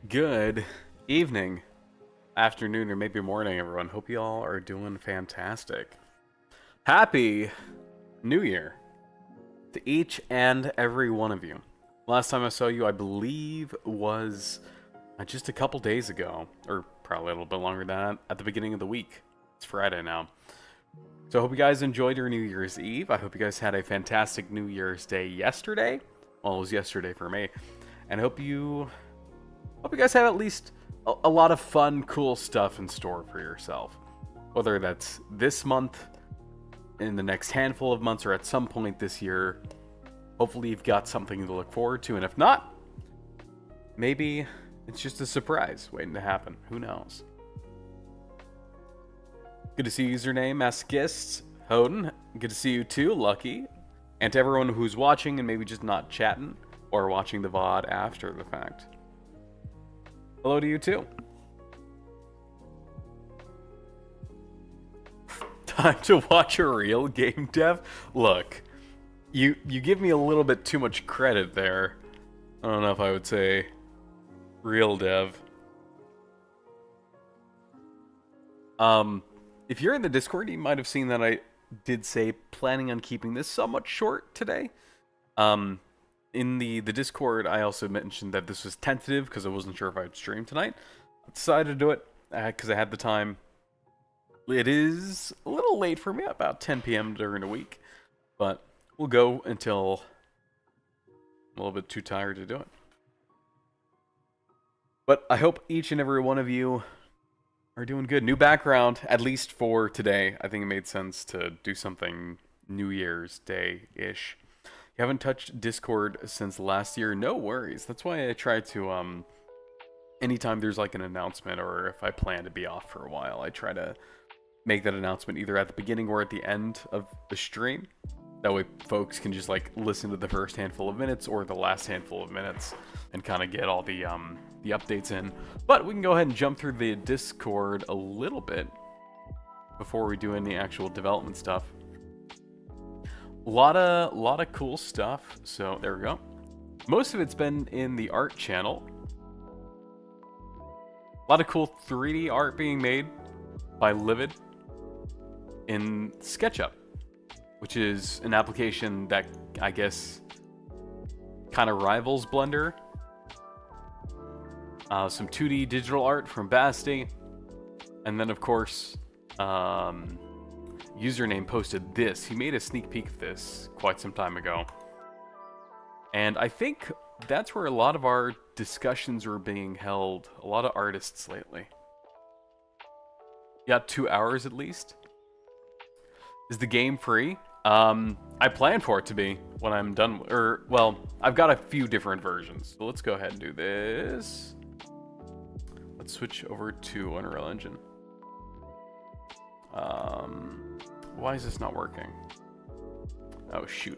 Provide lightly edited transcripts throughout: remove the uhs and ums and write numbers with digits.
Good evening, afternoon, or maybe morning, everyone. Hope you all are doing fantastic. Happy New Year to each and every one of you. Last time I saw you, I believe, was just a couple days ago, or probably a little bit longer than that, at the beginning of the week. It's Friday now. So I hope you guys enjoyed your New Year's Eve. I hope you guys had a fantastic New Year's Day yesterday. Well, it was yesterday for me. And I hope you guys have at least a lot of fun, cool stuff in store for yourself. Whether that's this month, in the next handful of months, or at some point this year. Hopefully you've got something to look forward to, and if not, maybe it's just a surprise waiting to happen. Who knows? Good to see you, username Maskist, Hoden. Good to see you too, Lucky. And to everyone who's watching and maybe just not chatting, or watching the VOD after the fact. Hello to you too. Time to watch a real game dev? Look, you give me a little bit too much credit there. I don't know if I would say real dev. If you're in the Discord, you might have seen that I did say planning on keeping this somewhat short today. In the Discord, I also mentioned that this was tentative because I wasn't sure if I'd stream tonight. I decided to do it because I had the time. It is a little late for me, about 10 p.m. during the week, but we'll go until I'm a little bit too tired to do it. But I hope each and every one of you are doing good. New background, at least for today. I think it made sense to do something New Year's Day-ish. You haven't touched Discord since last year? No worries. That's why I try to, anytime there's like an announcement or if I plan to be off for a while, I try to make that announcement either at the beginning or at the end of the stream. That way folks can just like listen to the first handful of minutes or the last handful of minutes and kind of get all the updates in. But we can go ahead and jump through the Discord a little bit before we do any actual development stuff. A lot of cool stuff. So there we go. Most of it's been in the art channel. A lot of cool 3D art being made by Livid in SketchUp, which is an application that I guess kind of rivals Blender. Some 2D digital art from Basti, and then of course, username posted this. He made a sneak peek of this quite some time ago, and I think that's where a lot of our discussions were being held. A lot of artists lately. Yeah, 2 hours at least. Is the game free? I plan for it to be when I'm done, or, well, I've got a few different versions. So let's go ahead and do this. Let's switch over to Unreal Engine. Why is this not working? Oh, shoot.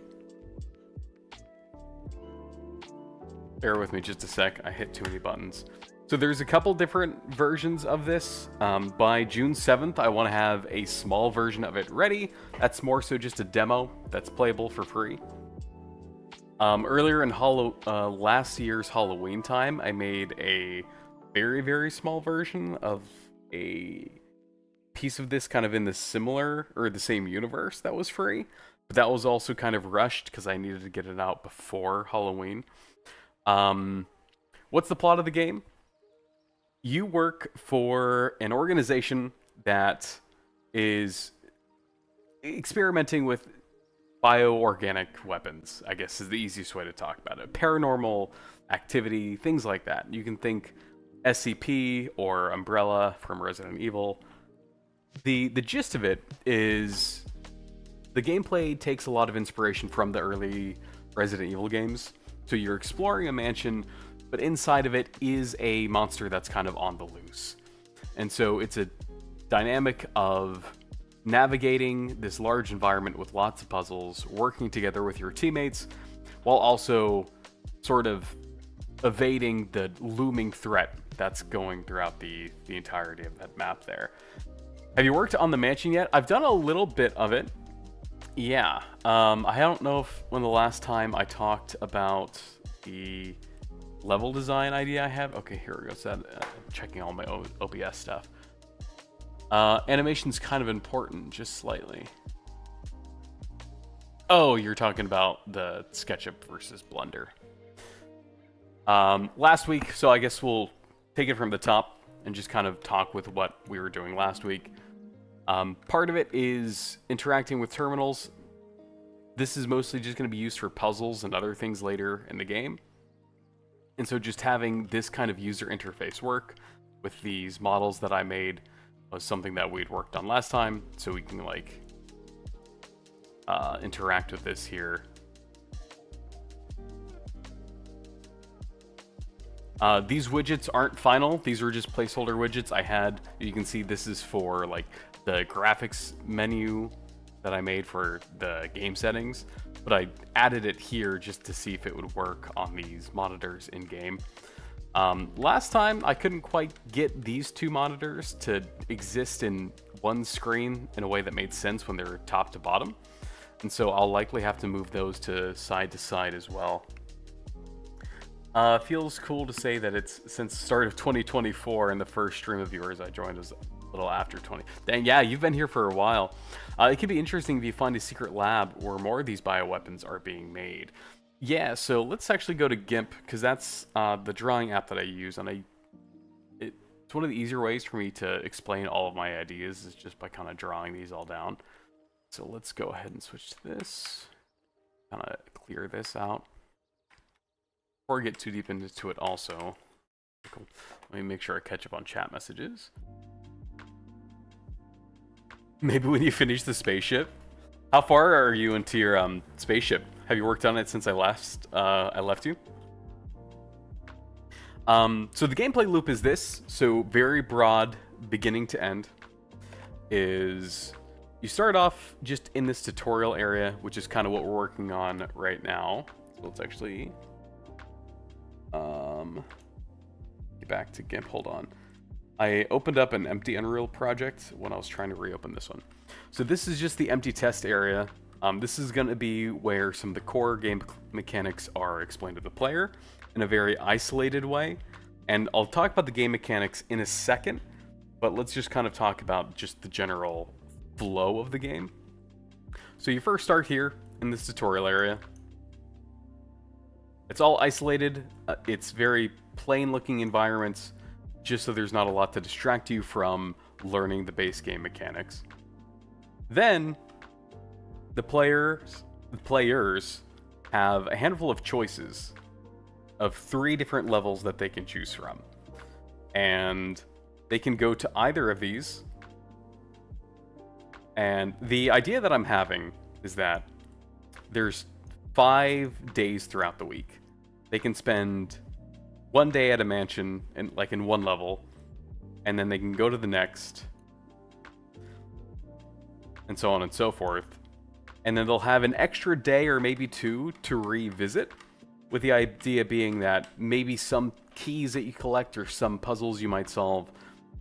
Bear with me just a sec. I hit too many buttons. So there's a couple different versions of this. By June 7th, I want to have a small version of it ready. That's more so just a demo that's playable for free. Earlier in last year's Halloween time, I made a very, very small version of a piece of this kind of in the similar, or the same universe that was free. But that was also kind of rushed because I needed to get it out before Halloween. What's the plot of the game? You work for an organization that is experimenting with bioorganic weapons, I guess is the easiest way to talk about it. Paranormal activity, things like that. You can think SCP or Umbrella from Resident Evil. The gist of it is the gameplay takes a lot of inspiration from the early Resident Evil games. So you're exploring a mansion, but inside of it is a monster that's kind of on the loose. And so it's a dynamic of navigating this large environment with lots of puzzles, working together with your teammates, while also sort of evading the looming threat that's going throughout the entirety of that map there. Have you worked on the mansion yet? I've done a little bit of it. Yeah. I don't know if when the last time I talked about the level design idea I have. Okay, here we go. So checking all my OBS stuff. Animation's kind of important, just slightly. Oh, you're talking about the SketchUp versus Blender. Last week, so I guess we'll take it from the top and just kind of talk with what we were doing last week. Part of it is interacting with terminals. This is mostly just going to be used for puzzles and other things later in the game. And so just having this kind of user interface work with these models that I made was something that we'd worked on last time, so we can like interact with this here. These widgets aren't final. These are just placeholder widgets I had. You can see this is for like the graphics menu that I made for the game settings, but I added it here just to see if it would work on these monitors in game. Last time I couldn't quite get these two monitors to exist in one screen in a way that made sense when they're top to bottom, and so I'll likely have to move those to side as well. Feels cool to say that it's since the start of 2024 and the first stream of yours I joined was a little after 20. Dang, yeah, you've been here for a while. It could be interesting if you find a secret lab where more of these bioweapons are being made. Yeah, so let's actually go to GIMP, because that's the drawing app that I use, and it's one of the easier ways for me to explain all of my ideas is just by kind of drawing these all down. So let's go ahead and switch to this, kind of clear this out. Before I get too deep into it also, let me make sure I catch up on chat messages. Maybe when you finish the spaceship. How far are you into your spaceship? Have you worked on it since I left you? So the gameplay loop is this. So very broad, beginning to end. Is you start off just in this tutorial area, which is kind of what we're working on right now. So let's actually get back to GIMP. Hold on. I opened up an empty Unreal project when I was trying to reopen this one. So this is just the empty test area. This is going to be where some of the core game mechanics are explained to the player in a very isolated way. And I'll talk about the game mechanics in a second, but let's just kind of talk about just the general flow of the game. So you first start here in this tutorial area. It's all isolated. It's very plain looking environments, just so there's not a lot to distract you from learning the base game mechanics. Then the players have a handful of choices of 3 different levels that they can choose from. And they can go to either of these. And the idea that I'm having is that there's 5 days throughout the week. They can spend 1 day at a mansion, and like in one level, and then they can go to the next, and so on and so forth. And then they'll have an extra day or maybe 2 to revisit, with the idea being that maybe some keys that you collect or some puzzles you might solve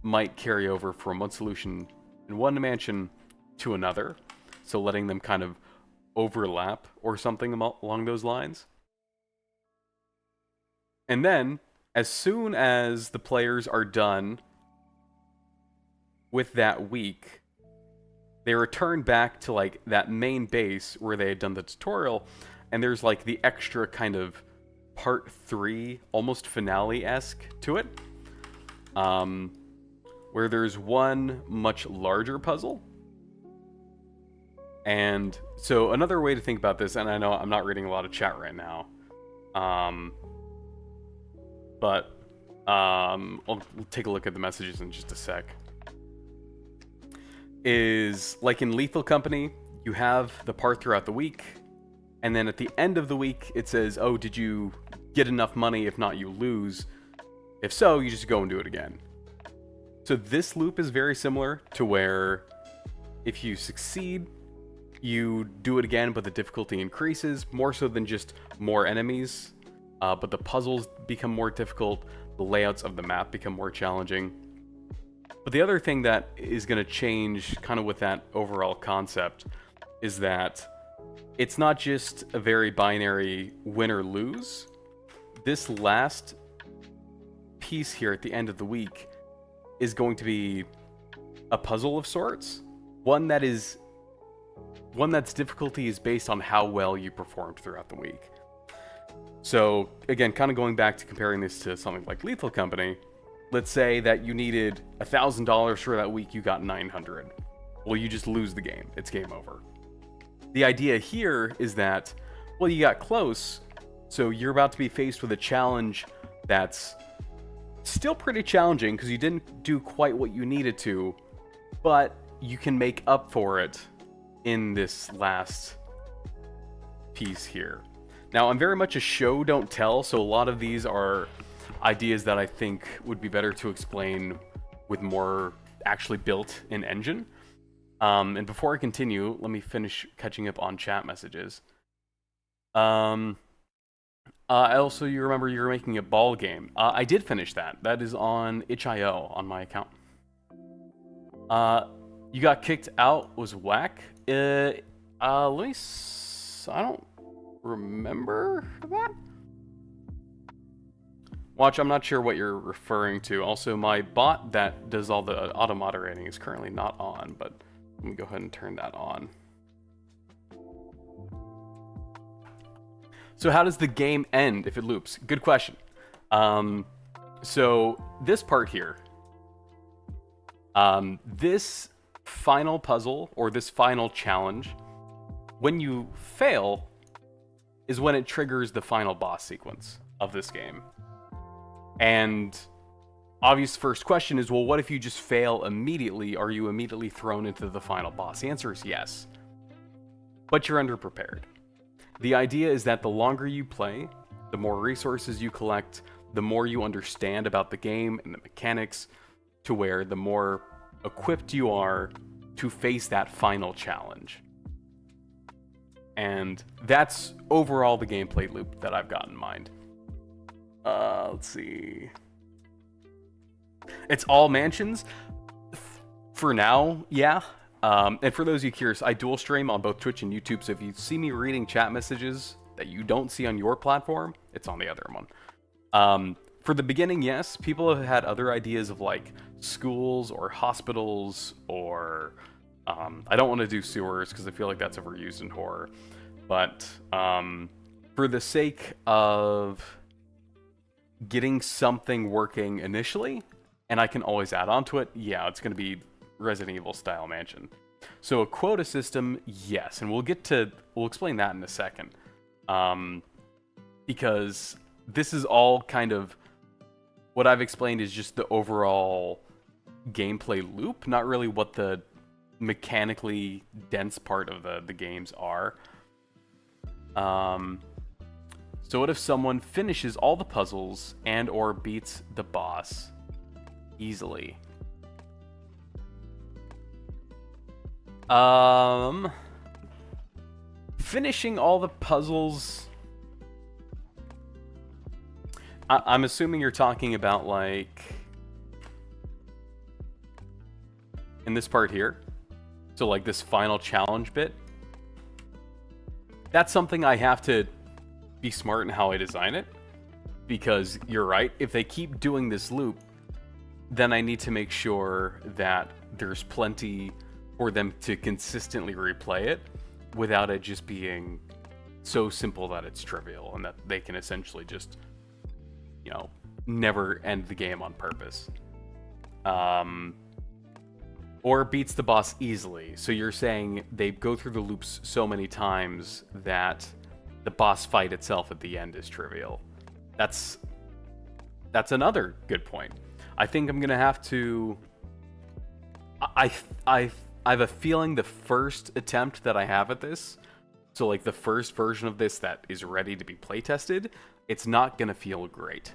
might carry over from one solution in one mansion to another, so letting them kind of overlap or something along those lines. And then, as soon as the players are done with that week, they return back to like that main base where they had done the tutorial, and there's like the extra kind of part 3, almost finale-esque to it, where there's one much larger puzzle. And so another way to think about this, and I know I'm not reading a lot of chat right now, but I'll take a look at the messages in just a sec. Is like in Lethal Company, you have the part throughout the week, and then at the end of the week, it says, oh, did you get enough money? If not, you lose. If so, you just go and do it again. So this loop is very similar to where if you succeed, you do it again, but the difficulty increases, more so than just more enemies. But the puzzles become more difficult, the layouts of the map become more challenging. But the other thing that is going to change kind of with that overall concept is that it's not just a very binary win or lose. this last piece here at the end of the week is going to be a puzzle of sorts. One that's difficulty is based on how well you performed throughout the week. So again, kind of going back to comparing this to something like Lethal Company, let's say that you needed $1,000 for that week, you got 900. Well, you just lose the game. It's game over. The idea here is that, well, you got close, so you're about to be faced with a challenge that's still pretty challenging because you didn't do quite what you needed to, but you can make up for it in this last piece here. Now, I'm very much a show don't tell, so a lot of these are ideas that I think would be better to explain with more actually built in engine. And before I continue, let me finish catching up on chat messages. Also, you remember you were making a ball game. I did finish that. That is on itch.io on my account. You got kicked out was whack. I don't remember that. Watch, I'm not sure what you're referring to. Also, my bot that does all the auto moderating is currently not on, but let me go ahead and turn that on. So how does the game end if it loops? Good question. So this part here, this final puzzle or this final challenge, when you fail, is when it triggers the final boss sequence of this game. And obvious first question is, well, what if you just fail immediately? Are you immediately thrown into the final boss? The answer is yes, but you're underprepared. The idea is that the longer you play, the more resources you collect, the more you understand about the game and the mechanics, to where the more equipped you are to face that final challenge. And that's overall the gameplay loop that I've got in mind. Let's see. It's all mansions for now, yeah. And for those of you curious, I dual stream on both Twitch and YouTube, so if you see me reading chat messages that you don't see on your platform, it's on the other one. For the beginning, yes, people have had other ideas of like schools or hospitals or I don't want to do sewers because I feel like that's overused in horror. But for the sake of getting something working initially, and I can always add on to it, yeah, it's going to be Resident Evil style mansion. So a quota system, yes, and we'll explain that in a second. Because this is all kind of, what I've explained is just the overall gameplay loop, not really what the mechanically dense part of the games are. So what if someone finishes all the puzzles and or beats the boss easily? Finishing all the puzzles, I'm assuming you're talking about like in this part here. So like this final challenge bit. That's something I have to be smart in how I design it, because you're right, if they keep doing this loop, then I need to make sure that there's plenty for them to consistently replay it without it just being so simple that it's trivial and that they can essentially just, you know, never end the game on purpose. Or beats the boss easily. So you're saying they go through the loops so many times that the boss fight itself at the end is trivial. That's another good point. I think I'm gonna have to. I have a feeling the first attempt that I have at this, so like the first version of this that is ready to be playtested, it's not gonna feel great.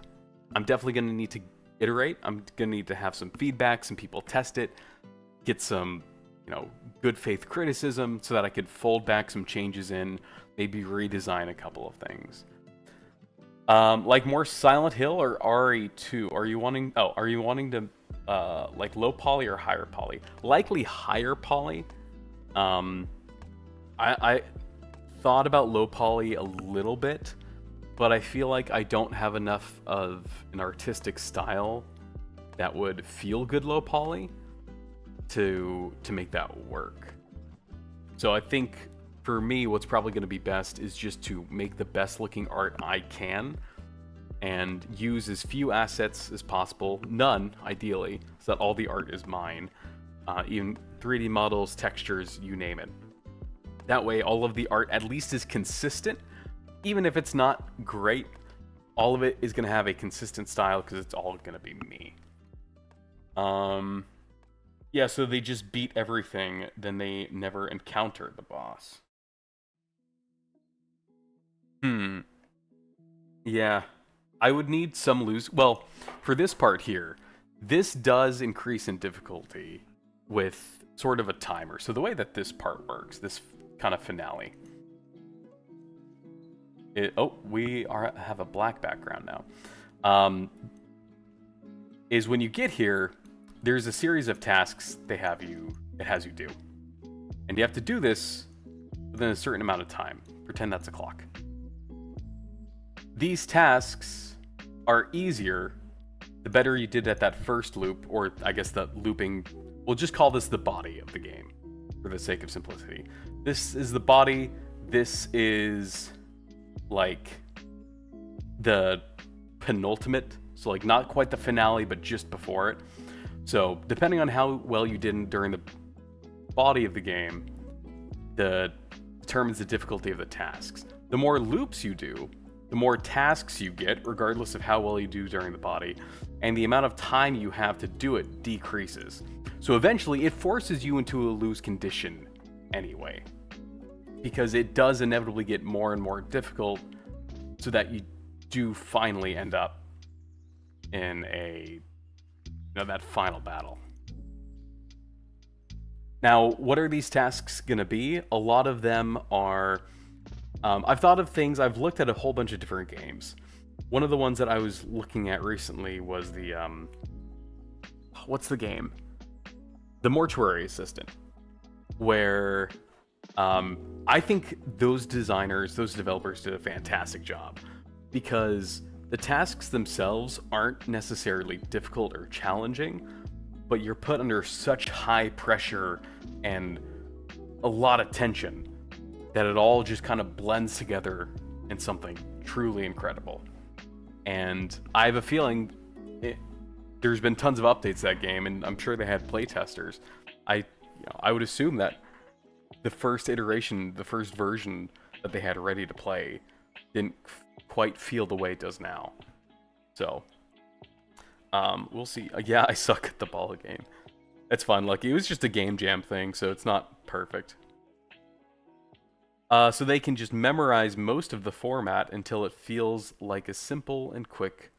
I'm definitely gonna need to iterate. I'm gonna need to have some feedback, some people test it, get some, you know, good faith criticism so that I could fold back some changes in, maybe redesign a couple of things. Like more Silent Hill or RE2? Are you wanting to like low poly or higher poly? Likely higher poly. I thought about low poly a little bit, but I feel like I don't have enough of an artistic style that would feel good low poly to make that work. So I think for me, what's probably going to be best is just to make the best looking art I can and use as few assets as possible, none ideally, so that all the art is mine. Even 3D models, textures, you name it. That way, all of the art at least is consistent. Even if it's not great, all of it is going to have a consistent style because it's all going to be me. Yeah, so they just beat everything, then they never encounter the boss. Yeah. I would need some loose... Well, for this part here, this does increase in difficulty with sort of a timer. So the way that this part works, this kind of finale... we have a black background now. Is when you get here, there's a series of tasks it has you do. And you have to do this within a certain amount of time. Pretend that's a clock. These tasks are easier the better you did at that first loop, or I guess the looping. We'll just call this the body of the game for the sake of simplicity. This is the body. This is like the penultimate, so like not quite the finale, but just before it. So depending on how well you did during the body of the game, determines the difficulty of the tasks. The more loops you do, the more tasks you get, regardless of how well you do during the body, and the amount of time you have to do it decreases. So eventually, it forces you into a lose condition anyway, because it does inevitably get more and more difficult, so that you do finally end up in that final battle. Now, what are these tasks going to be? A lot of them are... I've thought of things... I've looked at a whole bunch of different games. One of the ones that I was looking at recently was the... what's the game? The Mortuary Assistant. Where... I think those designers, those developers did a fantastic job. Because the tasks themselves aren't necessarily difficult or challenging, but you're put under such high pressure and a lot of tension that it all just kind of blends together in something truly incredible. And I have a feeling there's been tons of updates to that game, and I'm sure they had playtesters. I would assume that the first iteration, the first version that they had ready to play didn't quite feel the way it does now. So, we'll see. Yeah, I suck at the ball game. It's fun, Lucky. It was just a game jam thing, so it's not perfect. So they can just memorize most of the format until it feels like a simple and quick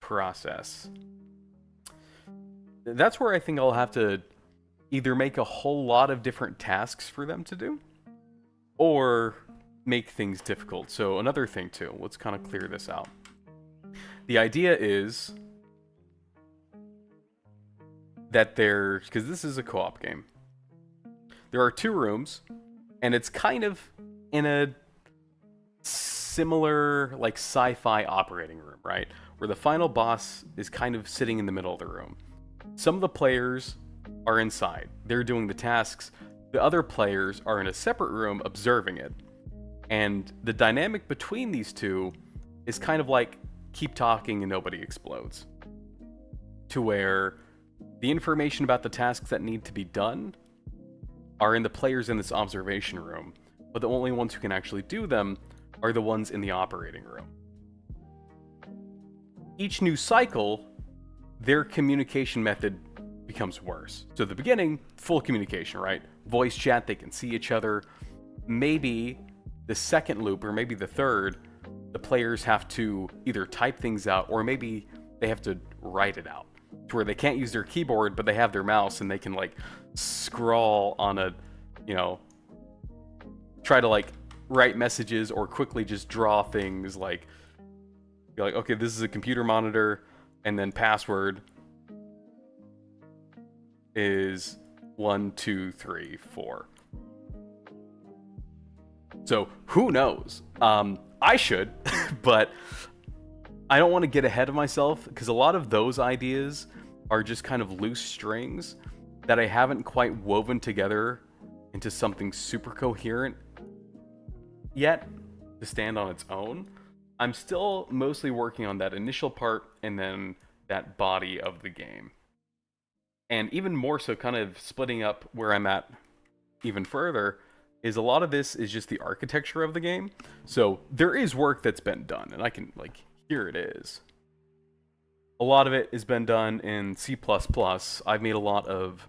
process. That's where I think I'll have to either make a whole lot of different tasks for them to do, or make things difficult. So another thing too, let's kind of clear this out. The idea is that because this is a co-op game, there are 2 rooms, and it's kind of in a similar like sci-fi operating room, right? Where the final boss is kind of sitting in the middle of the room. Some of the players are inside. They're doing the tasks. The other players are in a separate room observing it. And the dynamic between these two is kind of like keep talking and nobody explodes. To where the information about the tasks that need to be done are in the players in this observation room, but the only ones who can actually do them are the ones in the operating room. Each new cycle, their communication method becomes worse. So at the beginning, full communication, right? Voice chat, they can see each other. Maybe the second loop, or maybe the third, the players have to either type things out, or maybe they have to write it out, to where they can't use their keyboard, but they have their mouse and they can like scrawl on a, try to like write messages or quickly just draw things like, be like, okay, this is a computer monitor, and then password is 1, 2, 3, 4. So who knows? I should, but I don't want to get ahead of myself because a lot of those ideas are just kind of loose strings that I haven't quite woven together into something super coherent yet to stand on its own. I'm still mostly working on that initial part and then that body of the game. And even more so, kind of splitting up where I'm at even further, is a lot of this is just the architecture of the game. So there is work that's been done, and I can, like, here it is. A lot of it has been done in C++. I've made a lot of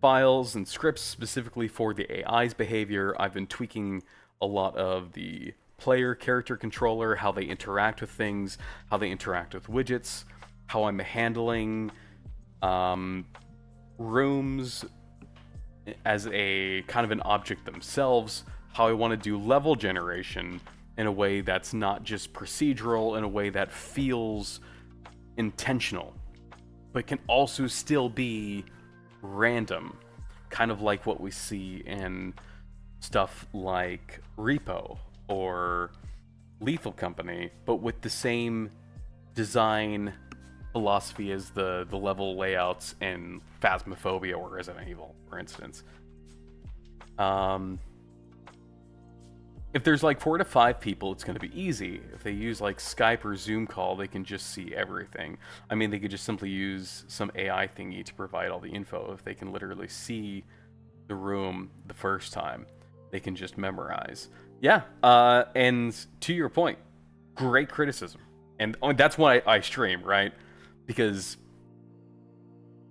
files and scripts specifically for the AI's behavior. I've been tweaking a lot of the player character controller, how they interact with things, how they interact with widgets, how I'm handling rooms as a kind of an object themselves, how I want to do level generation in a way that's not just procedural, in a way that feels intentional, but can also still be random, kind of like what we see in stuff like Repo or Lethal Company, but with the same design philosophy as the level layouts in Phasmophobia or Resident Evil, for instance. If there's like 4 to 5 people, it's going to be easy. If they use like Skype or Zoom call, they can just see everything. I mean, they could just simply use some AI thingy to provide all the info. If they can literally see the room the first time, they can just memorize. Yeah, and to your point, great criticism. And that's why I stream, right? Because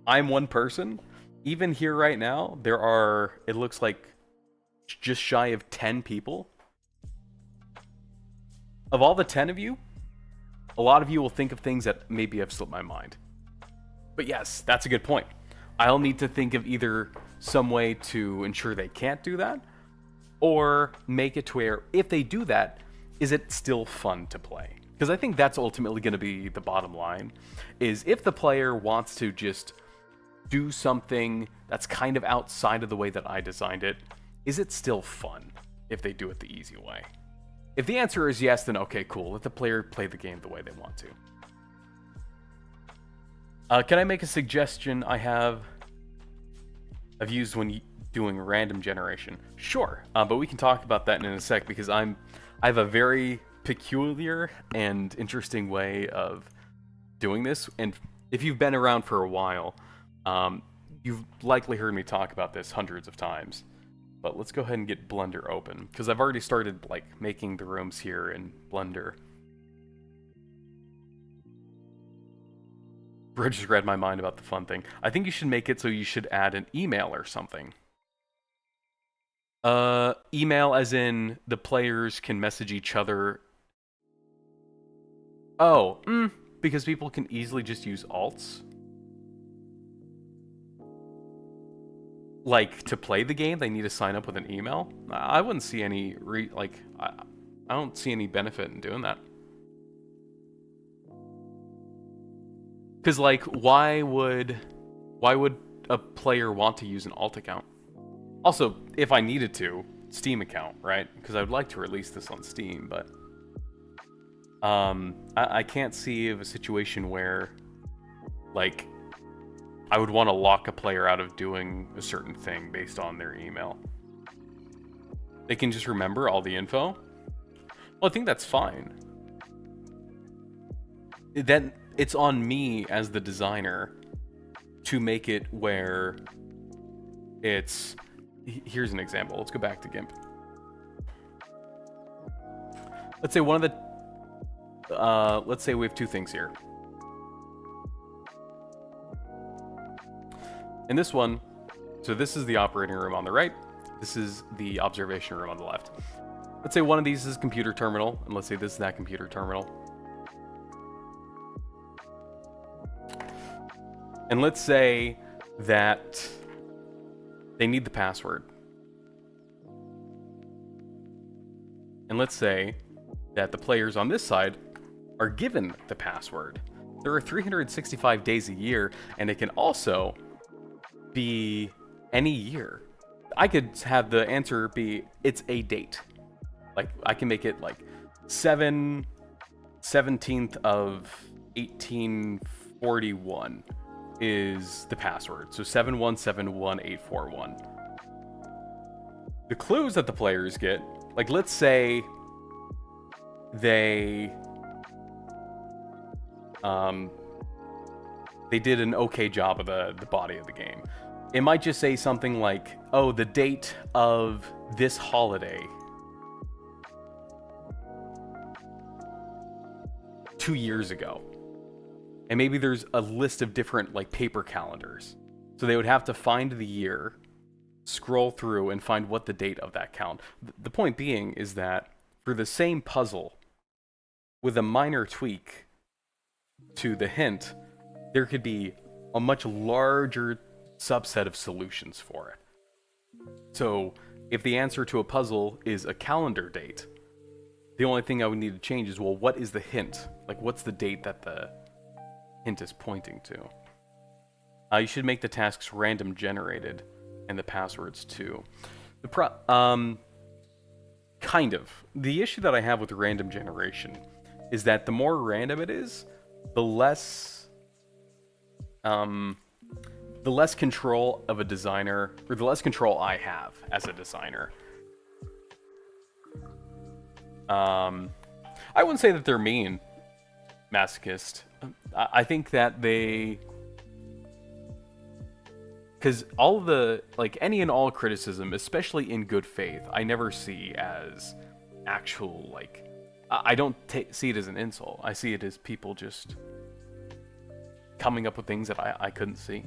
I'm one person. Even here right now, there are, it looks like, just shy of 10 people. Of all the 10 of you, a lot of you will think of things that maybe have slipped my mind. But yes, that's a good point. I'll need to think of either some way to ensure they can't do that, or make it to where, if they do that, is it still fun to play? Because I think that's ultimately going to be the bottom line, is if the player wants to just do something that's kind of outside of the way that I designed it, is it still fun if they do it the easy way? If the answer is yes, then okay, cool. Let the player play the game the way they want to. Can I make a suggestion I've used when doing random generation? Sure, but we can talk about that in a sec because I have a very peculiar and interesting way of doing this. And if you've been around for a while, you've likely heard me talk about this hundreds of times. But let's go ahead and get Blender open, because I've already started like making the rooms here in Blender. Bro just read my mind about the fun thing. I think you should make it so you should add an email or something. Email as in the players can message each other. Oh, because people can easily just use alts. Like, to play the game, they need to sign up with an email? I wouldn't see any, I don't see any benefit in doing that. Because, like, why would a player want to use an alt account? Also, if I needed to, Steam account, right? Because I would like to release this on Steam, but I can't see of a situation where, like, I would want to lock a player out of doing a certain thing based on their email. They can just remember all the info. Well, I think that's fine. Then it's on me as the designer to make it where it's... Here's an example. Let's go back to GIMP. Let's say one of the... let's say we have 2 things here. In this one, so this is the operating room on the right. This is the observation room on the left. Let's say one of these is computer terminal, and let's say this is that computer terminal. And let's say that they need the password. And let's say that the players on this side are given the password. There are 365 days a year, and it can also be any year. I could have the answer be, it's a date. Like, I can make it like 17th of 1841 is the password. So 7171841. The clues that the players get, like, let's say they did an okay job of the body of the game. It might just say something like, oh, the date of this holiday 2 years ago. And maybe there's a list of different, like, paper calendars. So they would have to find the year, scroll through, and find what the date of that count. The point being is that for the same puzzle, with a minor tweak to the hint, there could be a much larger subset of solutions for it. So if the answer to a puzzle is a calendar date, the only thing I would need to change is, well, what is the hint? Like, what's the date that the hint is pointing to? You should make the tasks random generated and the passwords too. Kind of. The issue that I have with random generation is that the more random it is, the less control of a designer, or the less control I have as a designer. I wouldn't say that they're mean, masochist. I think that because all the, like, any and all criticism, especially in good faith, I never see as actual, like, I don't see it as an insult. I see it as people just coming up with things that I couldn't see.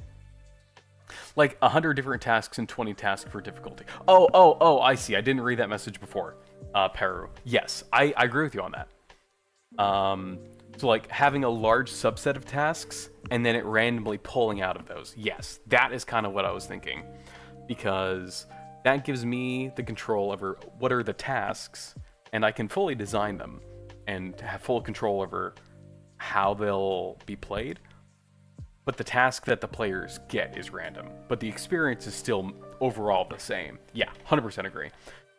Like 100 different tasks and 20 tasks per difficulty. Oh, I see. I didn't read that message before. Peru. Yes, I agree with you on that. So like having a large subset of tasks and then it randomly pulling out of those. Yes, that is kind of what I was thinking. Because that gives me the control over what are the tasks, and I can fully design them and have full control over how they'll be played. But the task that the players get is random. But the experience is still overall the same. Yeah, 100% agree.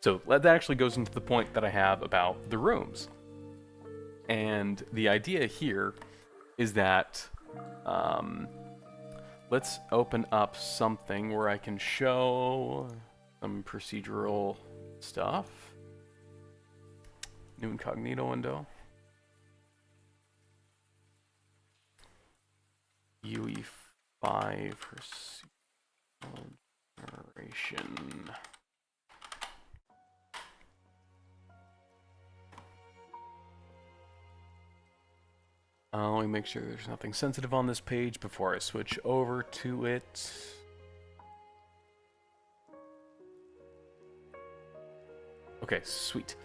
So that actually goes into the point that I have about the rooms. And the idea here is that let's open up something where I can show some procedural stuff. New incognito window. UE5 procedural generation. Let me make sure there's nothing sensitive on this page before I switch over to it. Okay, sweet.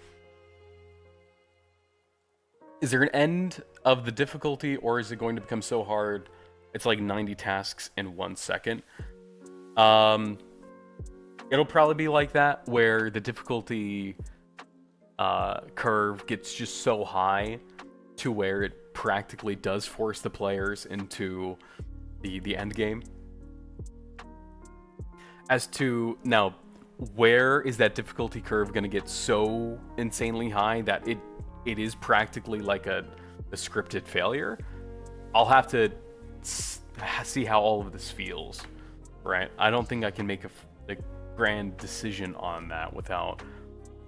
Is there an end of the difficulty, or is it going to become so hard it's like 90 tasks in 1 second? It'll probably be like that, where the difficulty curve gets just so high to where it practically does force the players into the end game. As to now, where is that difficulty curve going to get so insanely high that it is practically like a scripted failure? I'll have to see how all of this feels, right? I don't think I can make a grand decision on that without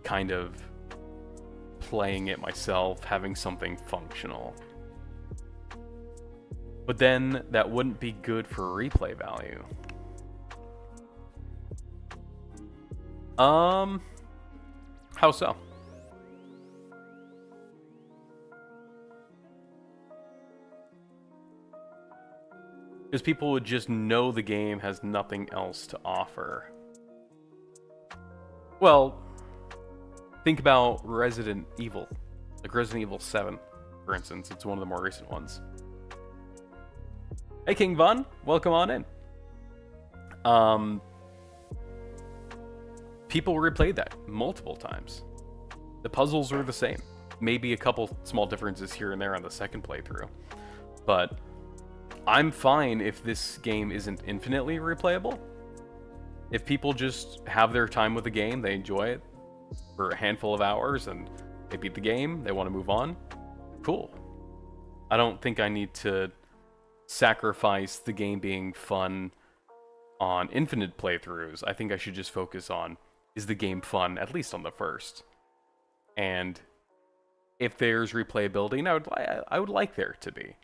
kind of playing it myself, having something functional. But then that wouldn't be good for replay value. How so? Because people would just know the game has nothing else to offer. Well, think about Resident Evil. Like Resident Evil 7, for instance. It's one of the more recent ones. Hey, King Von. Welcome on in. People replayed that multiple times. The puzzles are the same. Maybe a couple small differences here and there on the second playthrough. But I'm fine if this game isn't infinitely replayable. If people just have their time with the game, they enjoy it, for a handful of hours and they beat the game, they want to move on, cool. I don't think I need to sacrifice the game being fun on infinite playthroughs. I think I should just focus on, is the game fun, at least on the first? And if there's replayability, and I would like there to be,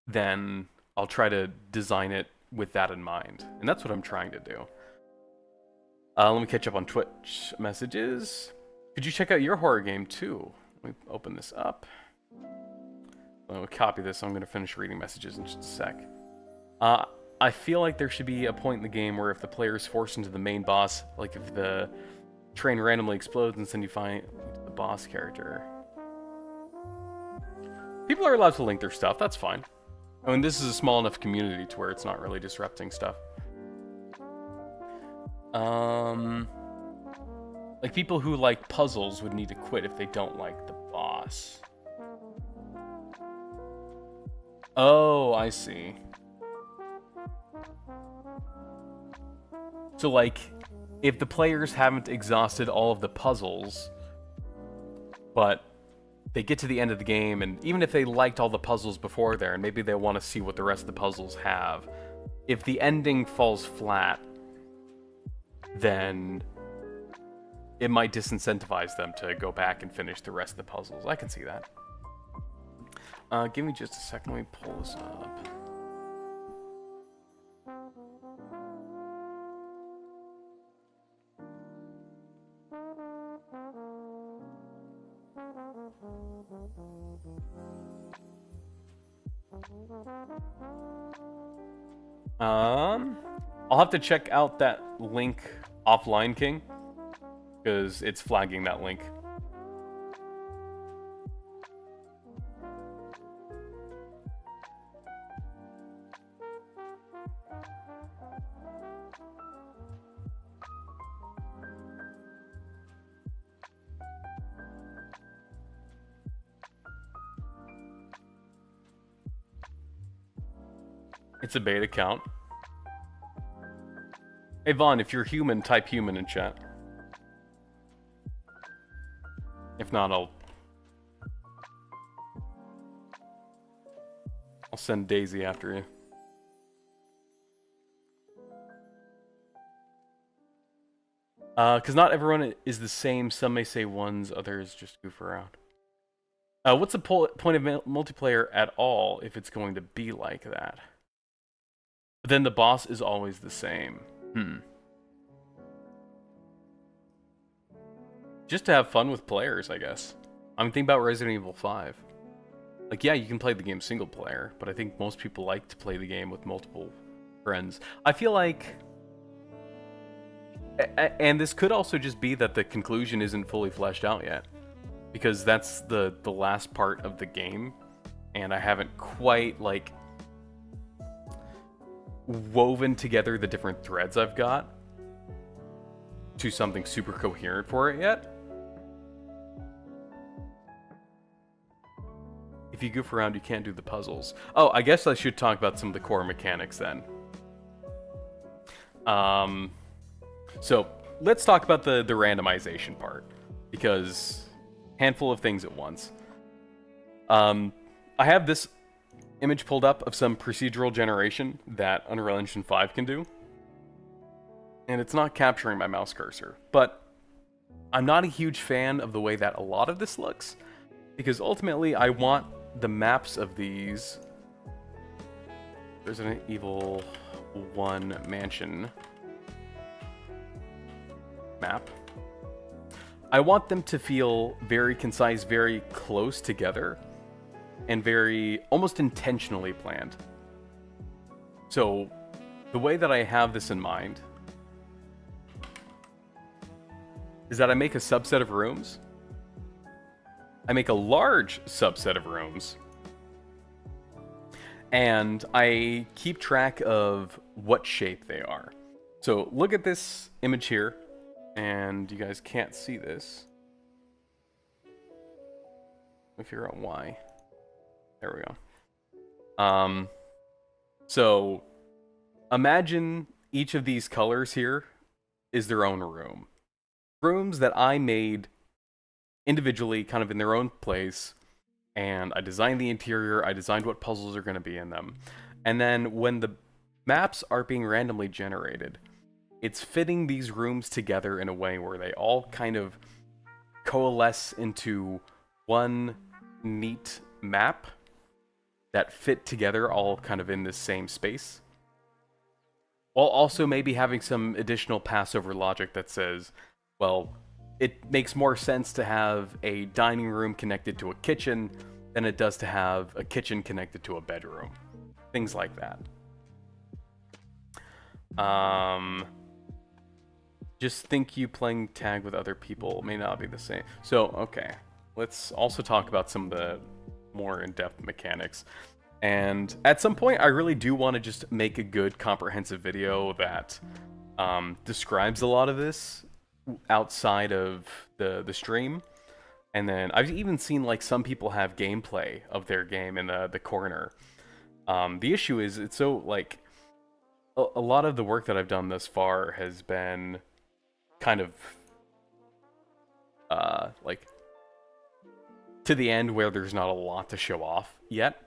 then I'll try to design it with that in mind. And that's what I'm trying to do. Let me catch up on Twitch messages. Could you check out your horror game too? Let me open this up. I'm going to copy this, so I'm going to finish reading messages in just a sec. I feel like there should be a point in the game where if the player is forced into the main boss, like if the train randomly explodes and then you find the boss character. People are allowed to link their stuff, that's fine. I mean, this is a small enough community to where it's not really disrupting stuff. Like people who like puzzles would need to quit if they don't like the boss. Oh, I see. So like, if the players haven't exhausted all of the puzzles, but they get to the end of the game, and even if they liked all the puzzles before there, and maybe they want to see what the rest of the puzzles have, if the ending falls flat, then it might disincentivize them to go back and finish the rest of the puzzles. I can see that. Give me just a second, let me pull this up. I'll have to check out that link offline, King, because it's flagging that link. It's a beta count. Hey Vaughn, if you're human, type human in chat. If not, I'll send Daisy after you. Because not everyone is the same. Some may say ones, others just goof around. What's the point of multiplayer at all if it's going to be like that? But then the boss is always the same. Just to have fun with players, I guess. I'm thinking about Resident Evil 5. Like, yeah, you can play the game single player, but I think most people like to play the game with multiple friends. I feel like... And this could also just be that the conclusion isn't fully fleshed out yet. Because that's the last part of the game. And I haven't quite, like, woven together the different threads I've got to something super coherent for it yet. If you goof around, you can't do the puzzles. Oh, I guess I should talk about some of the core mechanics then. So let's talk about the randomization part, because handful of things at once. I have this image pulled up of some procedural generation that Unreal Engine 5 can do, and it's not capturing my mouse cursor, but I'm not a huge fan of the way that a lot of this looks, because ultimately I want the maps of these Resident Evil 1 mansion map. I want them to feel very concise, very close together, and very almost intentionally planned. So the way that I have this in mind is that I make a subset of rooms. I make a large subset of rooms, and I keep track of what shape they are. So look at this image here, and you guys can't see this. Let me figure out why. There we go. So imagine each of these colors here is their own room. Rooms that I made individually, kind of in their own place, and I designed the interior, I designed what puzzles are going to be in them. And then when the maps are being randomly generated, it's fitting these rooms together in a way where they all kind of coalesce into one neat map that fit together all kind of in this same space. While also maybe having some additional Passover logic that says, well, it makes more sense to have a dining room connected to a kitchen than it does to have a kitchen connected to a bedroom. Things like that. Just think you playing tag with other people may not be the same. So, okay. Let's also talk about some of the more in-depth mechanics. And at some point, I really do want to just make a good, comprehensive video that describes a lot of this outside of the stream. And then I've even seen like some people have gameplay of their game in the corner. The issue is it's so like a lot of the work that I've done thus far has been kind of like to the end where there's not a lot to show off yet.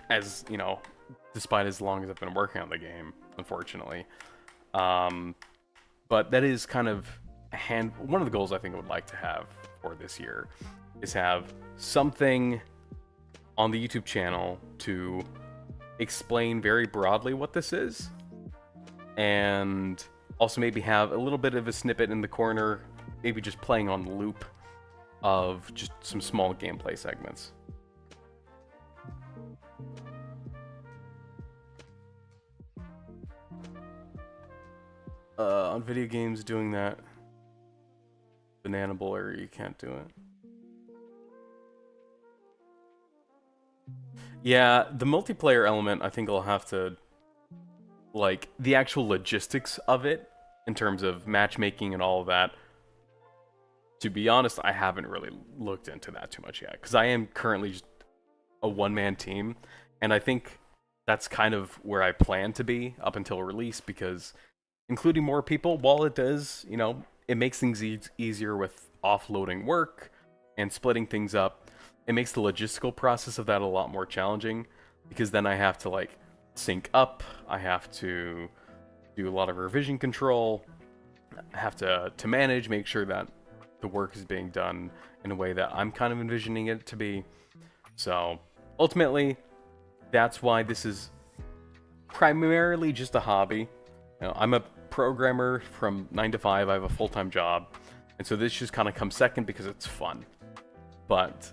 As, you know, despite as long as I've been working on the game, unfortunately. But that is kind of one of the goals I think I would like to have for this year is have something on the YouTube channel to explain very broadly what this is, and also maybe have a little bit of a snippet in the corner, maybe just playing on loop of just some small gameplay segments. On video games, doing that banana bowler, you can't do it. Yeah, the multiplayer element, I think I'll have to, like, the actual logistics of it, in terms of matchmaking and all of that. To be honest, I haven't really looked into that too much yet, because I am currently just a one-man team, and I think that's kind of where I plan to be up until release, because including more people, while it does, you know, it makes things easier with offloading work and splitting things up. It makes the logistical process of that a lot more challenging, because then I have to, like, sync up, I have to do a lot of revision control, I have to manage, make sure that the work is being done in a way that I'm kind of envisioning it to be. So, ultimately, that's why this is primarily just a hobby. You know, I'm a programmer from 9 to 5, I have a full-time job, and so this just kind of comes second because it's fun. But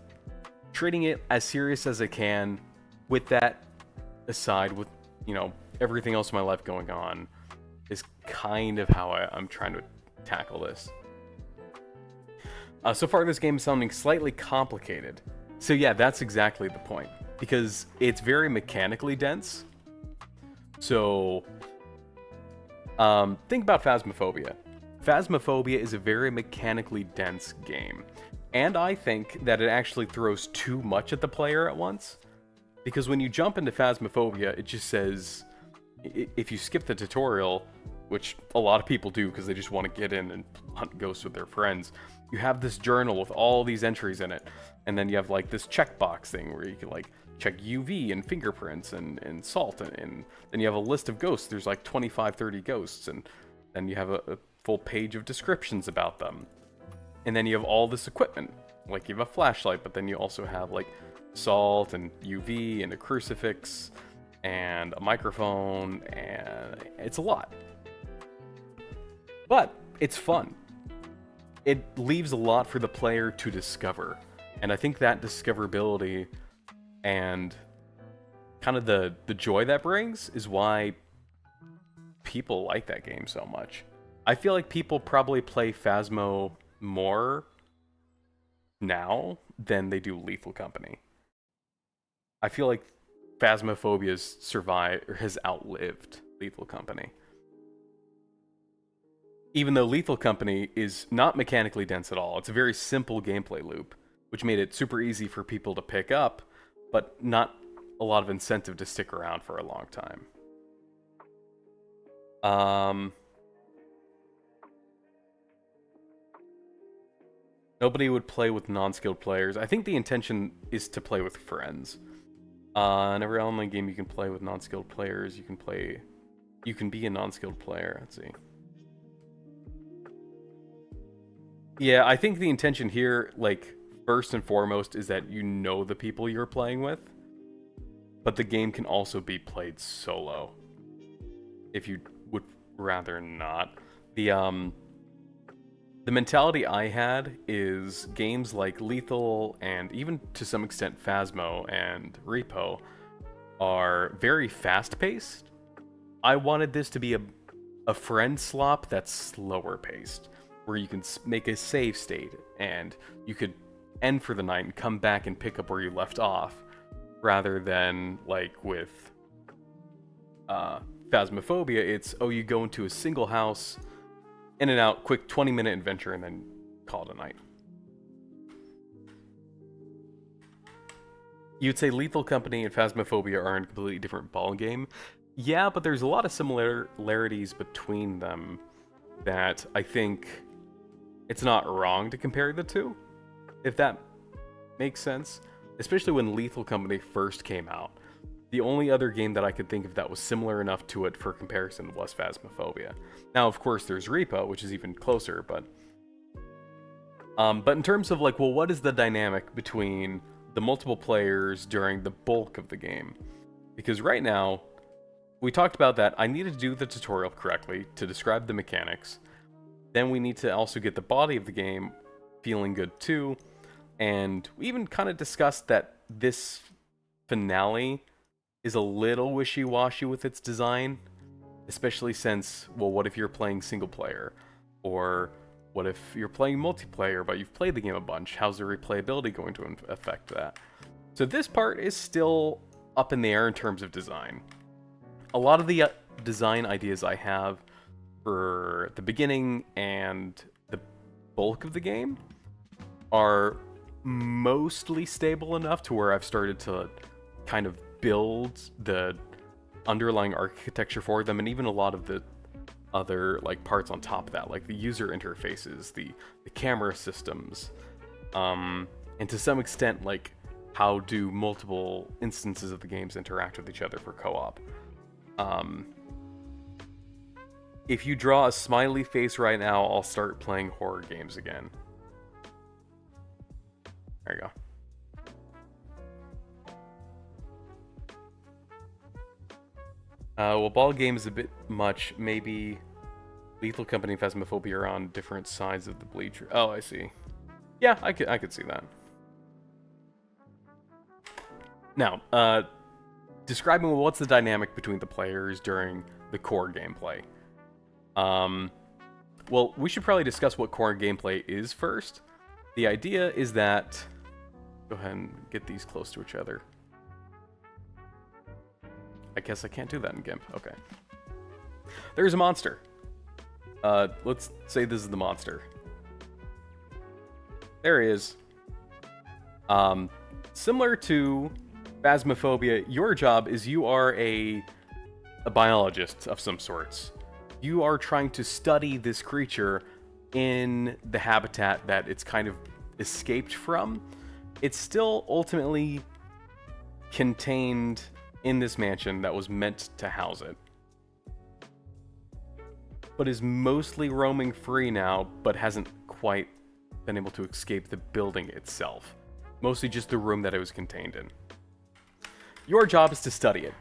treating it as serious as I can, with that aside, with, you know, everything else in my life going on, is kind of how I'm trying to tackle this. So far, this game is sounding slightly complicated. So yeah, that's exactly the point, because it's very mechanically dense. So think about Phasmophobia. Phasmophobia is a very mechanically dense game, and I think that it actually throws too much at the player at once, because when you jump into Phasmophobia, it just says, if you skip the tutorial, which a lot of people do because they just want to get in and hunt ghosts with their friends, you have this journal with all these entries in it, and then you have like this checkbox thing where you can like check UV and fingerprints and salt, and then you have a list of ghosts. There's like 25, 30 ghosts, and then you have a full page of descriptions about them. And then you have all this equipment, like you have a flashlight, but then you also have like salt and UV and a crucifix and a microphone, and it's a lot. But it's fun. It leaves a lot for the player to discover, and I think that discoverability and kind of the joy that brings is why people like that game so much. I feel like people probably play Phasmo more now than they do Lethal Company. I feel like Phasmophobia has outlived Lethal Company. Even though Lethal Company is not mechanically dense at all, it's a very simple gameplay loop, which made it super easy for people to pick up, but not a lot of incentive to stick around for a long time. Nobody would play with non-skilled players. I think the intention is to play with friends. In every online game you can play with non-skilled players. You can be a non-skilled player. Let's see. Yeah, I think the intention here, like, first and foremost, is that you know the people you're playing with. But the game can also be played solo, if you would rather not. The mentality I had is games like Lethal and even to some extent Phasmo and Repo are very fast-paced. I wanted this to be a friend slop that's slower paced, where you can make a save state and you could end for the night and come back and pick up where you left off, rather than like with Phasmophobia, it's, oh, you go into a single house, in and out, quick 20-minute adventure, and then call it a night. You'd say Lethal Company and Phasmophobia are in a completely different ballgame. Yeah, but there's a lot of similarities between them that I think it's not wrong to compare the two, if that makes sense. Especially when Lethal Company first came out. The only other game that I could think of that was similar enough to it for comparison was Phasmophobia. Now, of course, there's Repo, which is even closer, but in terms of like, well, what is the dynamic between the multiple players during the bulk of the game? Because right now, we talked about that I needed to do the tutorial correctly to describe the mechanics. Then we need to also get the body of the game feeling good too. And we even kind of discussed that this finale is a little wishy-washy with its design, especially since, well, what if you're playing single player? Or what if you're playing multiplayer, but you've played the game a bunch? How's the replayability going to affect that? So this part is still up in the air in terms of design. A lot of the design ideas I have for the beginning and the bulk of the game are mostly stable enough to where I've started to kind of build the underlying architecture for them, and even a lot of the other like parts on top of that, like the user interfaces, the camera systems, and to some extent like how do multiple instances of the games interact with each other for co-op. If you draw a smiley face right now, I'll start playing horror games again. There you go. Well, ball game is a bit much. Maybe Lethal Company and Phasmophobia are on different sides of the bleacher. Oh, I see. Yeah, I could see that. Now, describing what's the dynamic between the players during the core gameplay. Well, we should probably discuss what core gameplay is first. The idea is that... Go ahead and get these close to each other. I guess I can't do that in GIMP. Okay. There's a monster. Let's say this is the monster. There he is. Similar to Phasmophobia, your job is you are a biologist of some sorts. You are trying to study this creature in the habitat that it's kind of escaped from. It's still ultimately contained in this mansion that was meant to house it, but is mostly roaming free now, but hasn't quite been able to escape the building itself. Mostly just the room that it was contained in. Your job is to study it.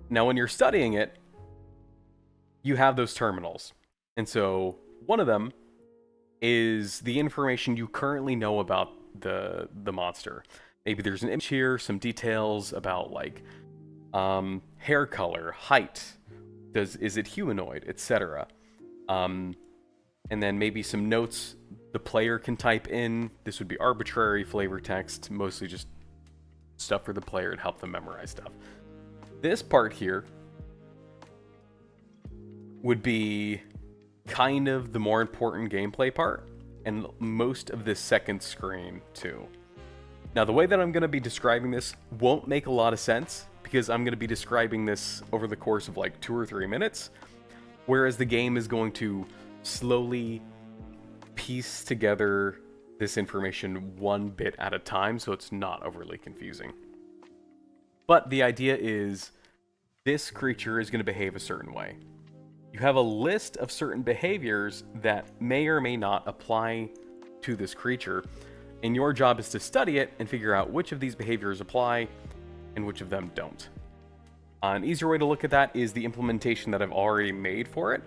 Now, when you're studying it, you have those terminals. And so one of them is the information you currently know about the monster. Maybe there's an image here, some details about like hair color, height, is it humanoid, etc. And then maybe some notes the player can type in. This would be arbitrary flavor text, mostly just stuff for the player to help them memorize stuff. This part here would be kind of the more important gameplay part, and most of this second screen too. Now, the way that I'm going to be describing this won't make a lot of sense, because I'm going to be describing this over the course of like 2 or 3 minutes, whereas the game is going to slowly piece together this information one bit at a time, so it's not overly confusing. But the idea is this creature is going to behave a certain way. You have a list of certain behaviors that may or may not apply to this creature, and your job is to study it and figure out which of these behaviors apply and which of them don't. An easier way to look at that is the implementation that I've already made for it.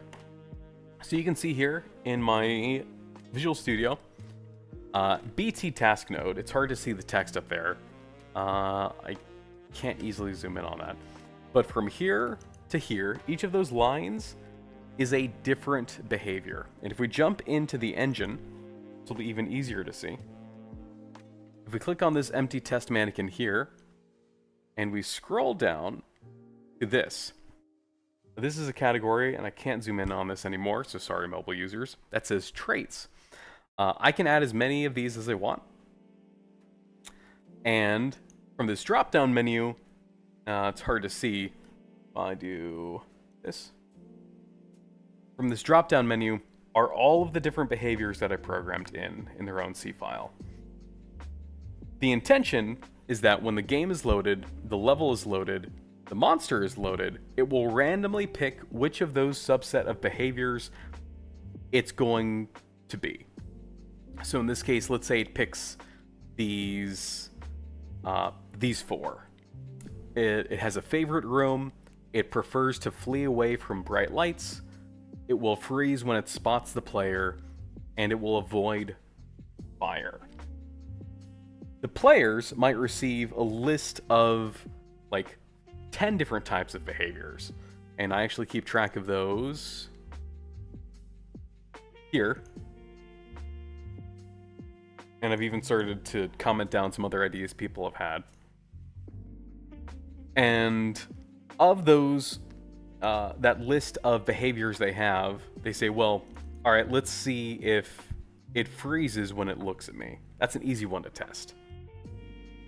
So you can see here in my Visual Studio, BT task node. It's hard to see the text up there. I can't easily zoom in on that. But from here to here, each of those lines is a different behavior. And if we jump into the engine, this will be even easier to see. If we click on this empty test mannequin here, and we scroll down to this. This is a category, and I can't zoom in on this anymore, so sorry mobile users. That says traits. I can add as many of these as I want. And from this drop-down menu, it's hard to see if I do this. From this drop-down menu are all of the different behaviors that I programmed in their own C file. The intention is that when the game is loaded, the level is loaded, the monster is loaded, it will randomly pick which of those subset of behaviors it's going to be. So in this case, let's say it picks these four. It has a favorite room. It prefers to flee away from bright lights. It will freeze when it spots the player, and it will avoid fire. The players might receive a list of like 10 different types of behaviors, and I actually keep track of those here. And I've even started to comment down some other ideas people have had. And of those, that list of behaviors they have, they say, well, all right, let's see if it freezes when it looks at me. That's an easy one to test.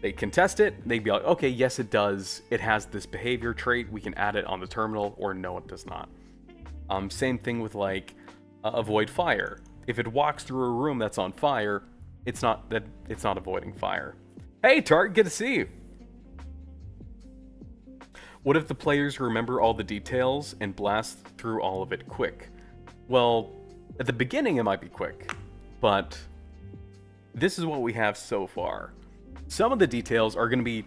They can test it. They'd be like, okay, yes, it does. It has this behavior trait. We can add it on the terminal, or no, it does not. Same thing with like avoid fire. If it walks through a room that's on fire, it's not avoiding fire. Hey, Tart, good to see you. What if the players remember all the details and blast through all of it quick? Well, at the beginning it might be quick, but this is what we have so far. Some of the details are going to be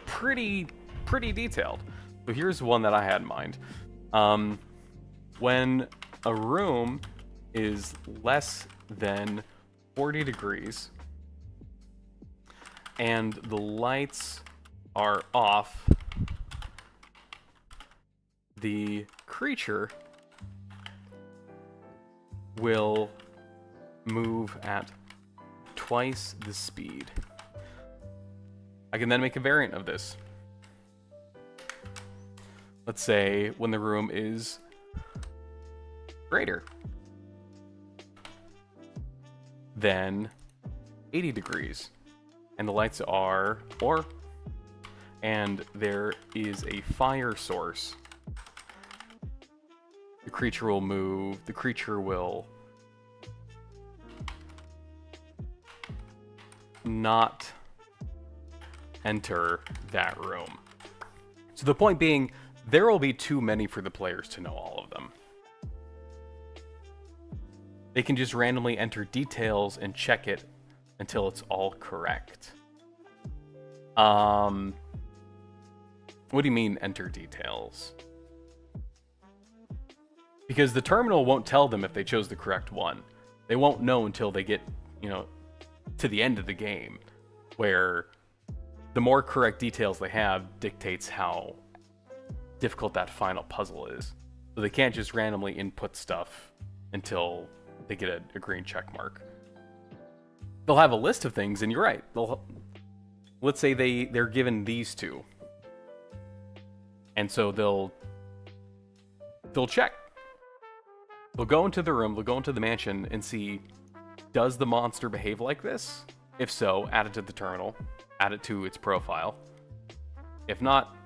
pretty detailed. So here's one that I had in mind. When a room is less than 40 degrees and the lights are off, the creature will move at twice the speed. I can then make a variant of this. Let's say when the room is greater than 80 degrees and the lights are and there is a fire source, the creature will move, the creature will not enter that room. So the point being, there will be too many for the players to know all of them. They can just randomly enter details and check it until it's all correct. What do you mean enter details? Because the terminal won't tell them if they chose the correct one. They won't know until they get, to the end of the game, where the more correct details they have dictates how difficult that final puzzle is. So they can't just randomly input stuff until they get a green check mark. They'll have a list of things, and you're right. Let's say they're given these two. And so they'll check. They'll go into the room, they'll go into the mansion and see, does the monster behave like this? If so, add it to the terminal, add it to its profile. If not,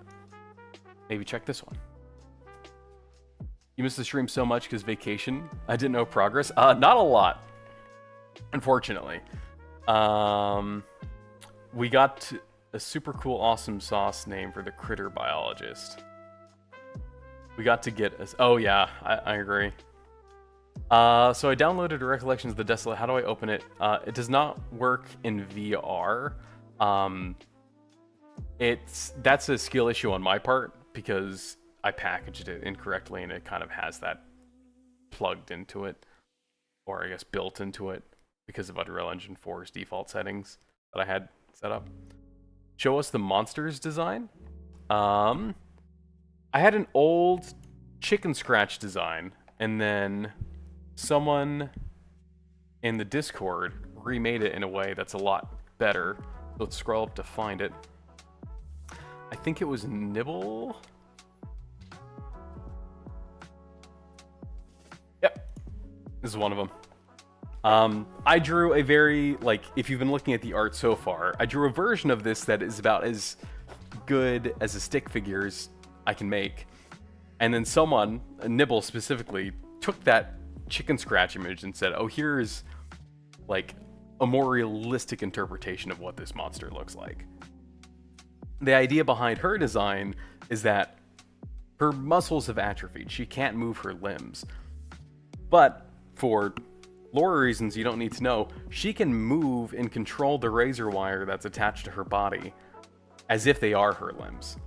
maybe check this one. You missed the stream so much because vacation. I didn't know progress. Not a lot, unfortunately. We got a super cool, awesome sauce name for the critter biologist. We got to get us. Oh yeah, I agree. So I downloaded Recollections of the Desolate. How do I open it? It does not work in VR. That's a skill issue on my part because I packaged it incorrectly and it kind of has that plugged into it, or I guess built into it because of Unreal Engine 4's default settings that I had set up. Show us the monsters design. I had an old chicken scratch design, and then someone in the Discord remade it in a way that's a lot better. Let's scroll up to find it. I think it was Nibble. Yep, this is one of them. I drew a very, like, if you've been looking at the art so far, I drew a version of this that is about as good as a stick figure as I can make. And then someone, Nibble specifically, took that chicken scratch image and said, oh, here's, like, a more realistic interpretation of what this monster looks like. The idea behind her design is that her muscles have atrophied. She can't move her limbs. But for lore reasons you don't need to know, she can move and control the razor wire that's attached to her body as if they are her limbs.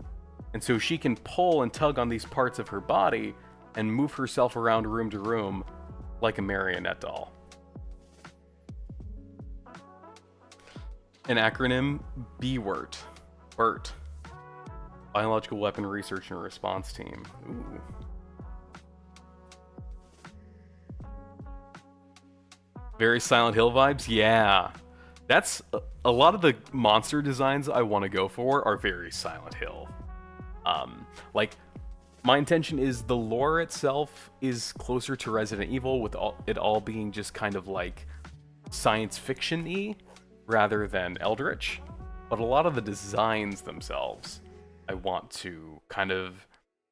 And so she can pull and tug on these parts of her body and move herself around room to room like a marionette doll. An acronym, BWERT. BERT. Biological Weapon Research and Response Team. Ooh. Very Silent Hill vibes? Yeah. That's a lot of the monster designs I want to go for are very Silent Hill. Like, my intention is the lore itself is closer to Resident Evil, with it all being just kind of like science fiction-y rather than Eldritch. But a lot of the designs themselves, I want to kind of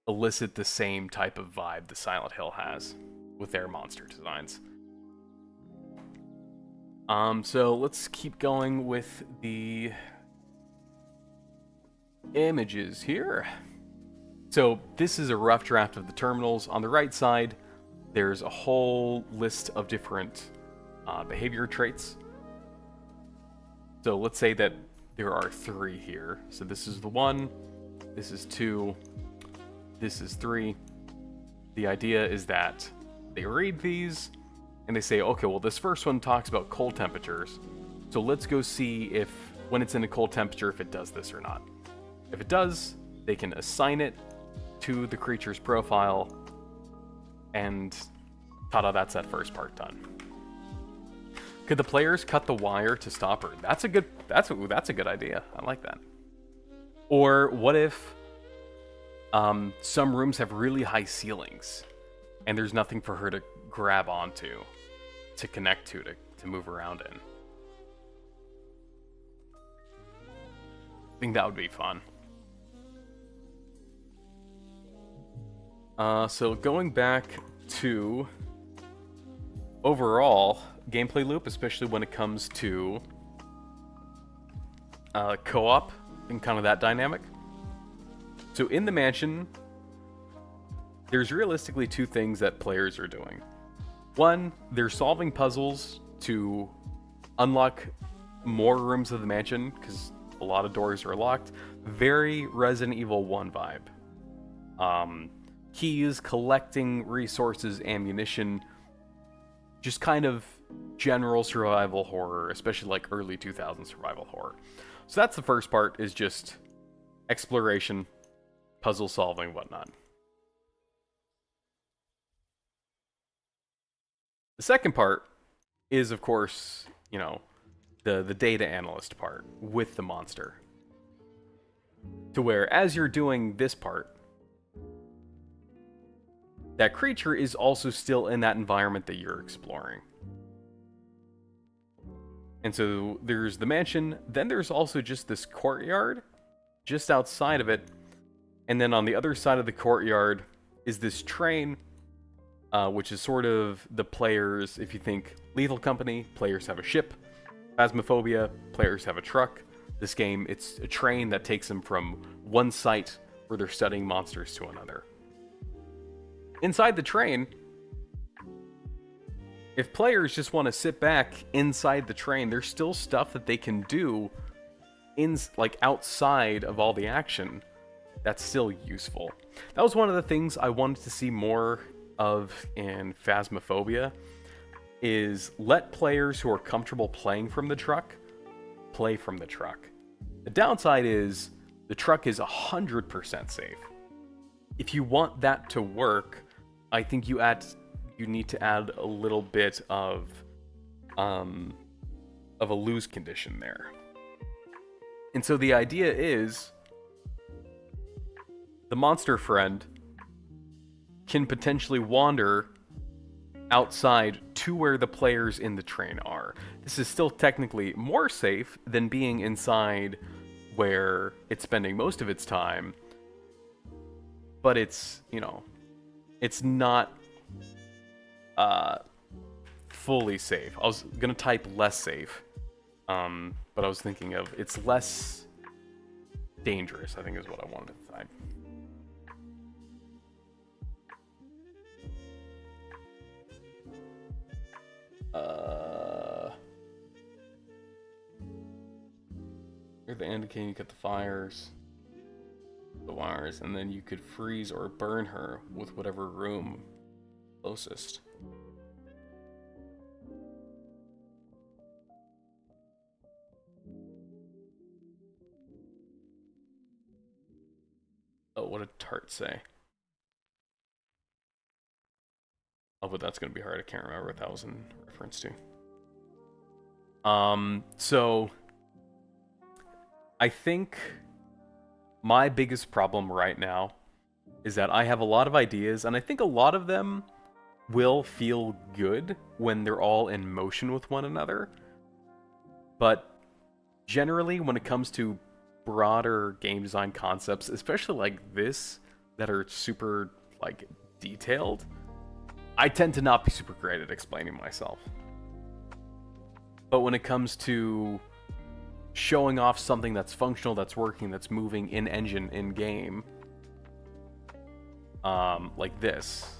elicit the same type of vibe the Silent Hill has with their monster designs. So let's keep going with the images here. So this is a rough draft of the terminals. On the right side, there's a whole list of different behavior traits. So let's say that there are 3 here. So this is the 1, this is 2, this is 3. The idea is that they read these and they say, okay, well, this first one talks about cold temperatures. So let's go see if, when it's in a cold temperature, if it does this or not. If it does, they can assign it to the creature's profile, and ta-da, that's that first part done. Could the players cut the wire to stop her? That's a good idea. I like that. Or what if some rooms have really high ceilings and there's nothing for her to grab onto, to connect to move around in? I think that would be fun. So going back to overall gameplay loop, especially when it comes to co-op and kind of that dynamic. So in the mansion, there's realistically 2 things that players are doing. One, they're solving puzzles to unlock more rooms of the mansion, because a lot of doors are locked. Very Resident Evil 1 vibe. Keys, collecting resources, ammunition, just kind of general survival horror, especially like early 2000s survival horror. So that's the first part, is just exploration, puzzle solving, whatnot. The second part is, of course, you know, the data analyst part with the monster. To where, as you're doing this part, that creature is also still in that environment that you're exploring. And so there's the mansion, then there's also just this courtyard just outside of it, and then on the other side of the courtyard is this train, which is sort of the players. If you think Lethal Company, players have a ship. Phasmophobia, players have a truck. This game, it's a train that takes them from one site where they're studying monsters to another. Inside the train, if players just want to sit back inside the train, there's still stuff that they can do like outside of all the action that's still useful. That was one of the things I wanted to see more of in Phasmophobia, is let players who are comfortable playing from the truck play from the truck. The downside is the truck is 100% safe. If you want that to work, I think you need to add a little bit of a lose condition there. And so the idea is the monster friend can potentially wander outside to where the players in the train are. This is still technically more safe than being inside where it's spending most of its time, but it's, you know, it's not fully safe. I was gonna type less safe, but I was thinking of it's less dangerous, I think is what I wanted to type. At the end, can you cut the wires, and then you could freeze or burn her with whatever room closest. Oh, what did Tart say? Oh, but that's gonna be hard. I can't remember what that was in reference to. So I think my biggest problem right now is that I have a lot of ideas, and I think a lot of them will feel good when they're all in motion with one another. But generally, when it comes to broader game design concepts, especially like this, that are super like detailed, I tend to not be super great at explaining myself. But when it comes to showing off something that's functional, that's working, that's moving in engine, in game, like this,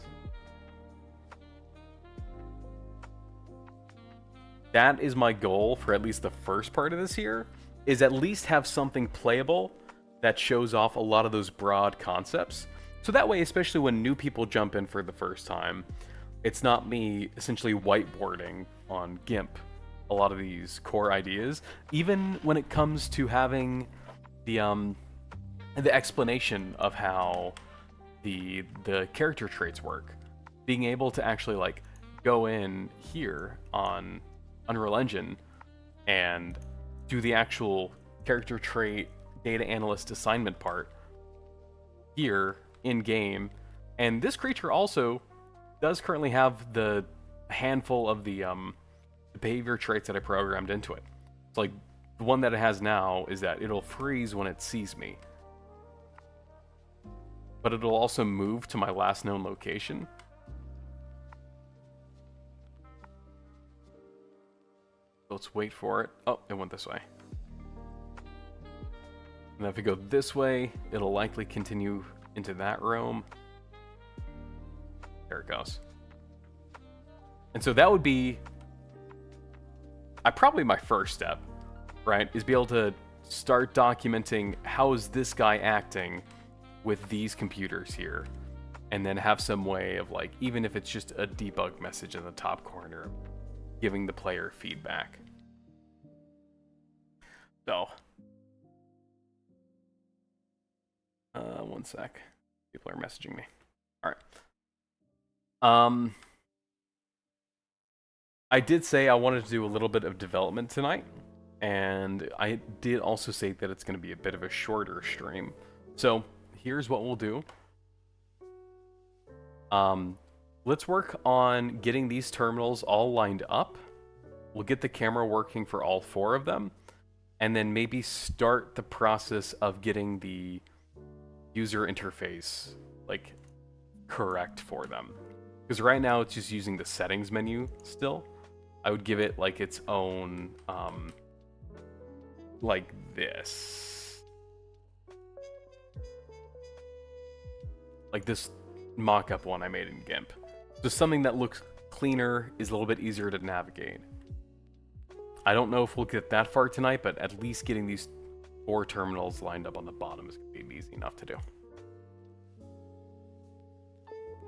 that is my goal for at least the first part of this year, is at least have something playable that shows off a lot of those broad concepts. So that way, especially when new people jump in for the first time, it's not me essentially whiteboarding on GIMP a lot of these core ideas, even when it comes to having the explanation of how the character traits work. Being able to actually like go in here on Unreal Engine and do the actual character trait data analyst assignment part here in game. And this creature also does currently have the handful of the behavior traits that I programmed into it. It's like the one that it has now is that it'll freeze when it sees me, but it'll also move to my last known location. So let's wait for it. Oh, it went this way. And if we go this way, it'll likely continue into that room. There it goes. And so that would be probably my first step, right? Is be able to start documenting how is this guy acting with these computers here, and then have some way of like, even if it's just a debug message in the top corner, giving the player feedback. So, one sec. People are messaging me. All right. I did say I wanted to do a little bit of development tonight, and I did also say that it's going to be a bit of a shorter stream. So here's what we'll do. Let's work on getting these terminals all lined up. We'll get the camera working for all 4 of them, and then maybe start the process of getting the user interface like correct for them. Because right now it's just using the settings menu still. I would give it like its own, like this. Like this mock-up one I made in GIMP. Just something that looks cleaner, is a little bit easier to navigate. I don't know if we'll get that far tonight, but at least getting these 4 terminals lined up on the bottom is going to be easy enough to do.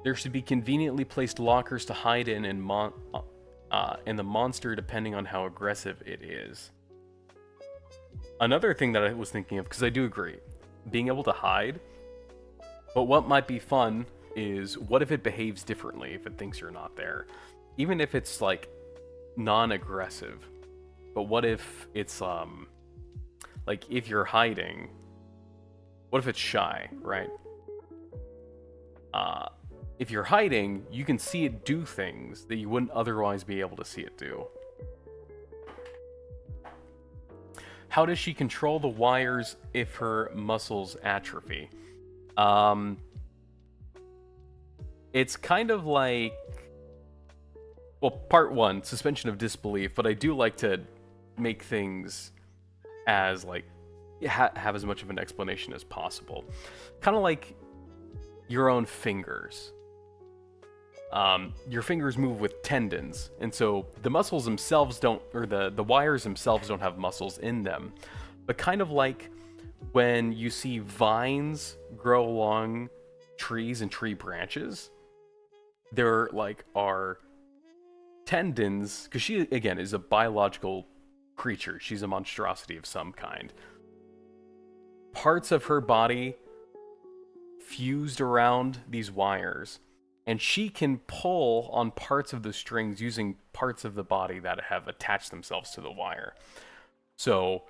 There should be conveniently placed lockers to hide in the monster depending on how aggressive it is. Another thing that I was thinking of, because I do agree, being able to hide, but what might be fun is what if it behaves differently if it thinks you're not there? Even if it's like non-aggressive, but what if it's like if you're hiding, what if it's shy, right? If you're hiding, you can see it do things that you wouldn't otherwise be able to see it do. How does she control the wires if her muscles atrophy? It's kind of like, well, part 1, suspension of disbelief, but I do like to make things as like have as much of an explanation as possible. Kind of like your own fingers. Your fingers move with tendons, and so the muscles themselves don't, or the wires themselves don't have muscles in them. But kind of like when you see vines grow along trees and tree branches, there like are tendons, because she again is a biological creature. She's a monstrosity of some kind. Parts of her body fused around these wires, and she can pull on parts of the strings using parts of the body that have attached themselves to the wire. So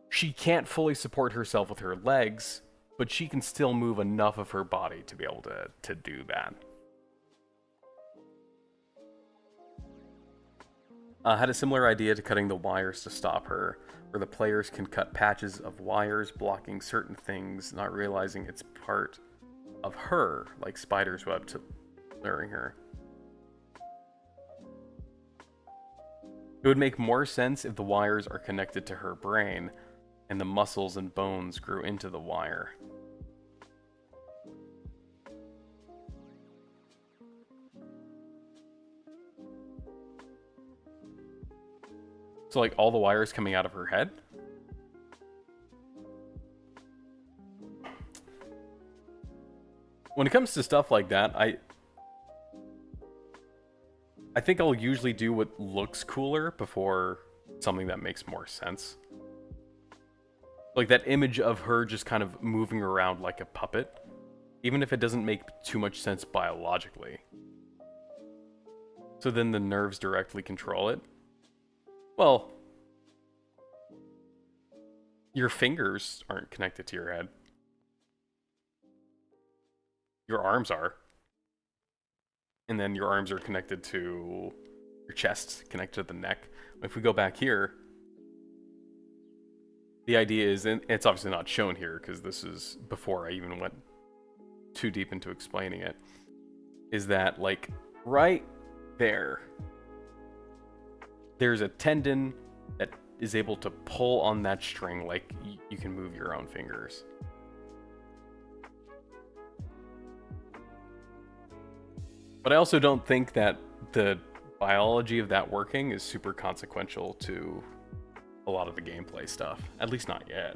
she can't fully support herself with her legs, but she can still move enough of her body to be able to do that. Had a similar idea to cutting the wires to stop her, where the players can cut patches of wires blocking certain things, not realizing it's part of her, like spider's web, to luring her. It would make more sense if the wires are connected to her brain and the muscles and bones grew into the wire. So like all the wires coming out of her head? When it comes to stuff like that, I think I'll usually do what looks cooler before something that makes more sense. Like that image of her just kind of moving around like a puppet, even if it doesn't make too much sense biologically. So then the nerves directly control it. Well, your fingers aren't connected to your head. Your arms are. And then your arms are connected to your chest, connected to the neck. If we go back here, the idea is, and it's obviously not shown here because this is before I even went too deep into explaining it, is that like right there, there's a tendon that is able to pull on that string like you can move your own fingers. But I also don't think that the biology of that working is super consequential to a lot of the gameplay stuff. At least not yet.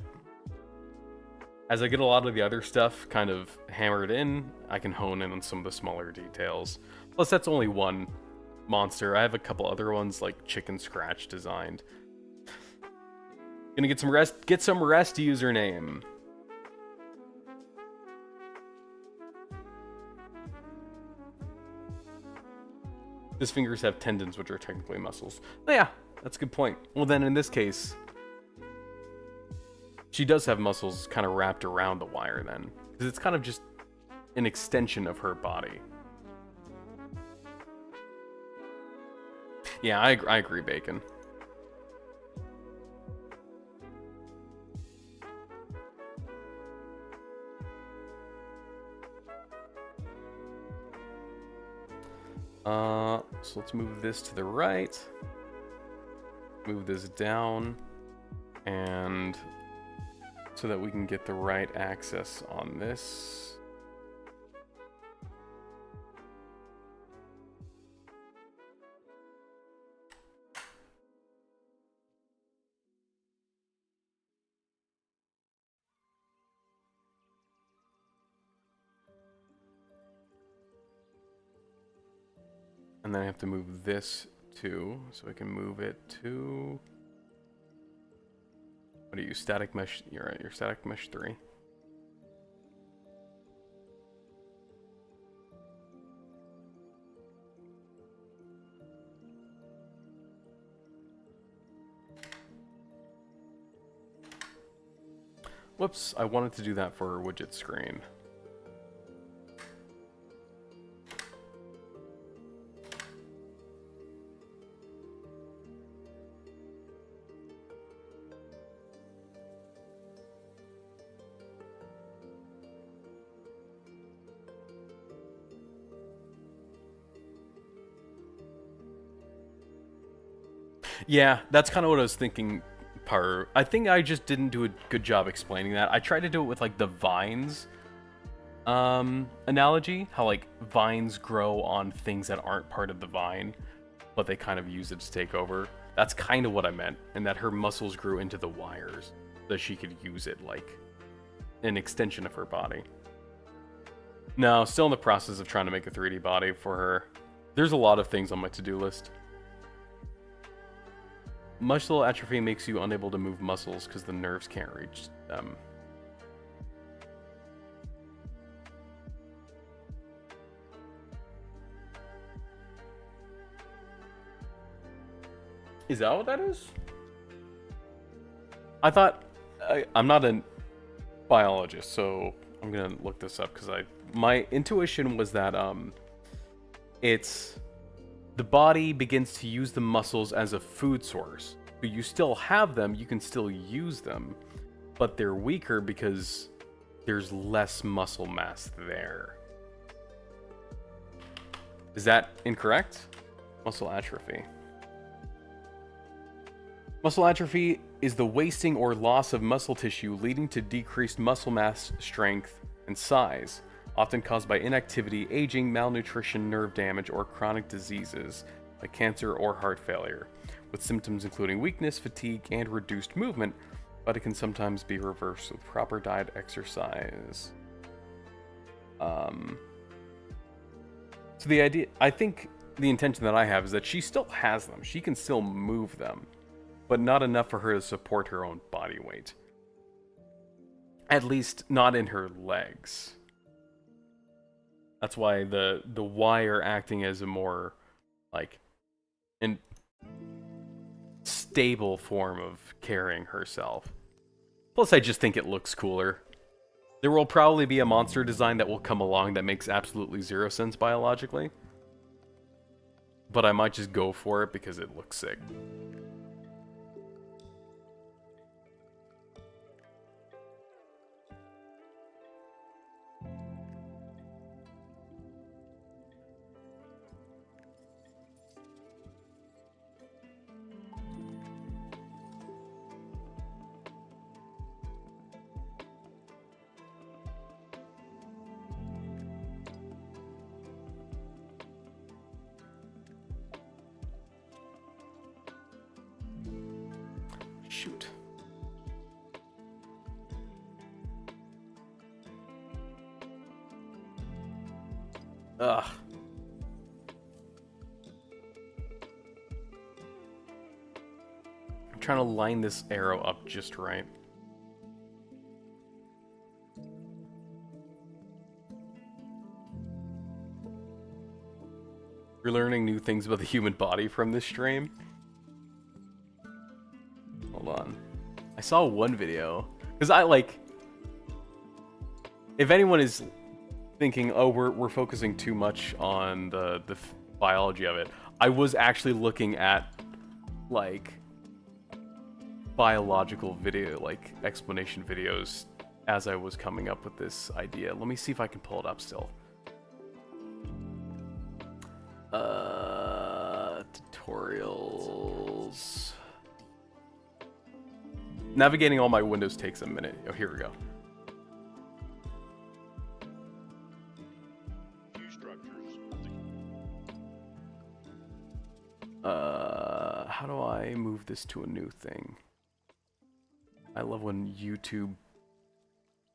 As I get a lot of the other stuff kind of hammered in, I can hone in on some of the smaller details. Plus, that's only one monster. I have a couple other ones like Chicken Scratch designed. Gonna get some rest, username. His fingers have tendons, which are technically muscles. Oh, yeah, that's a good point. Well, then in this case, she does have muscles kind of wrapped around the wire then. Because it's kind of just an extension of her body. Yeah, I agree, Bacon. So let's move this to the right. move this down, and so that we can get the right access on this. And then I have to move this too, so I can move it to... What are you, static mesh? You're right, you're static mesh 3. Whoops, I wanted to do that for a widget screen. Yeah, that's kind of what I was thinking, Paru. I think I just didn't do a good job explaining that. I tried to do it with, like, the vines analogy. How, like, vines grow on things that aren't part of the vine, but they kind of use it to take over. That's kind of what I meant, and that her muscles grew into the wires, so that she could use it, like, an extension of her body. No, still in the process of trying to make a 3D body for her. There's a lot of things on my to-do list. Muscle atrophy makes you unable to move muscles because the nerves can't reach them. Is that what that is? I thought... I'm not a biologist, so I'm gonna look this up because my intuition was that it's... The body begins to use the muscles as a food source. But you still have them, you can still use them, but they're weaker because there's less muscle mass there. Is that incorrect? Muscle atrophy. Muscle atrophy is the wasting or loss of muscle tissue leading to decreased muscle mass, strength, and size, often caused by inactivity, aging, malnutrition, nerve damage, or chronic diseases like cancer or heart failure, with symptoms including weakness, fatigue, and reduced movement, but it can sometimes be reversed with proper diet, exercise. So the idea, I think the intention that I have is that she still has them. She can still move them, but not enough for her to support her own body weight. At least not in her legs. That's why the wire acting as a more, like, stable form of carrying herself. Plus, I just think it looks cooler. There will probably be a monster design that will come along that makes absolutely zero sense biologically. But I might just go for it because it looks sick. Shoot. Ugh. I'm trying to line this arrow up just right. You're learning new things about the human body from this stream. Hold on. I saw one video. Because I, like... If anyone is thinking, oh, we're focusing too much on the biology of it, I was actually looking at, like, biological video, like, explanation videos as I was coming up with this idea. Let me see if I can pull it up still. Tutorials... Navigating all my windows takes a minute. Oh, here we go. How do I move this to a new thing? I love when YouTube...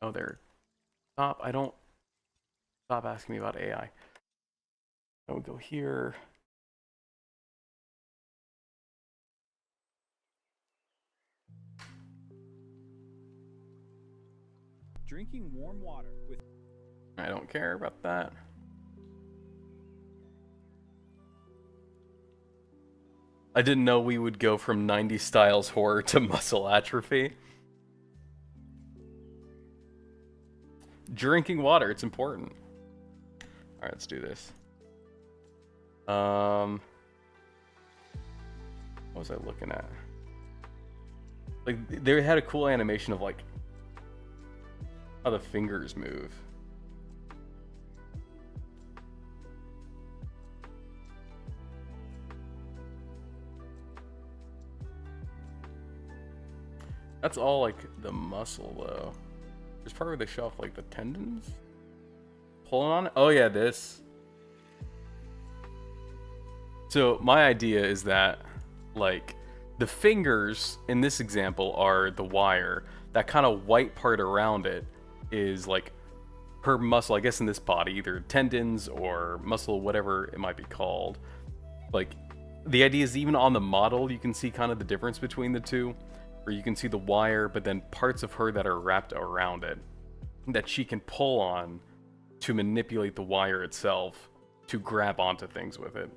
Oh, there. Stop, I don't... Stop asking me about AI. I would go here. Drinking warm water with... I don't care about that. I didn't know we would go from 90s styles horror to muscle atrophy. Drinking water, it's important. Alright, let's do this. What was I looking at? Like, they had a cool animation of, like, how the fingers move. That's all, like, the muscle, though. There's part where they show off, like, the tendons? Pulling on it? Oh, yeah, this. So, my idea is that, like, the fingers, in this example, are the wire. That kind of white part around it is, like, her muscle, I guess, in this body. Either tendons or muscle, whatever it might be called. Like, the idea is even on the model, you can see kind of the difference between the two. Or you can see the wire, but then parts of her that are wrapped around it that she can pull on to manipulate the wire itself to grab onto things with it.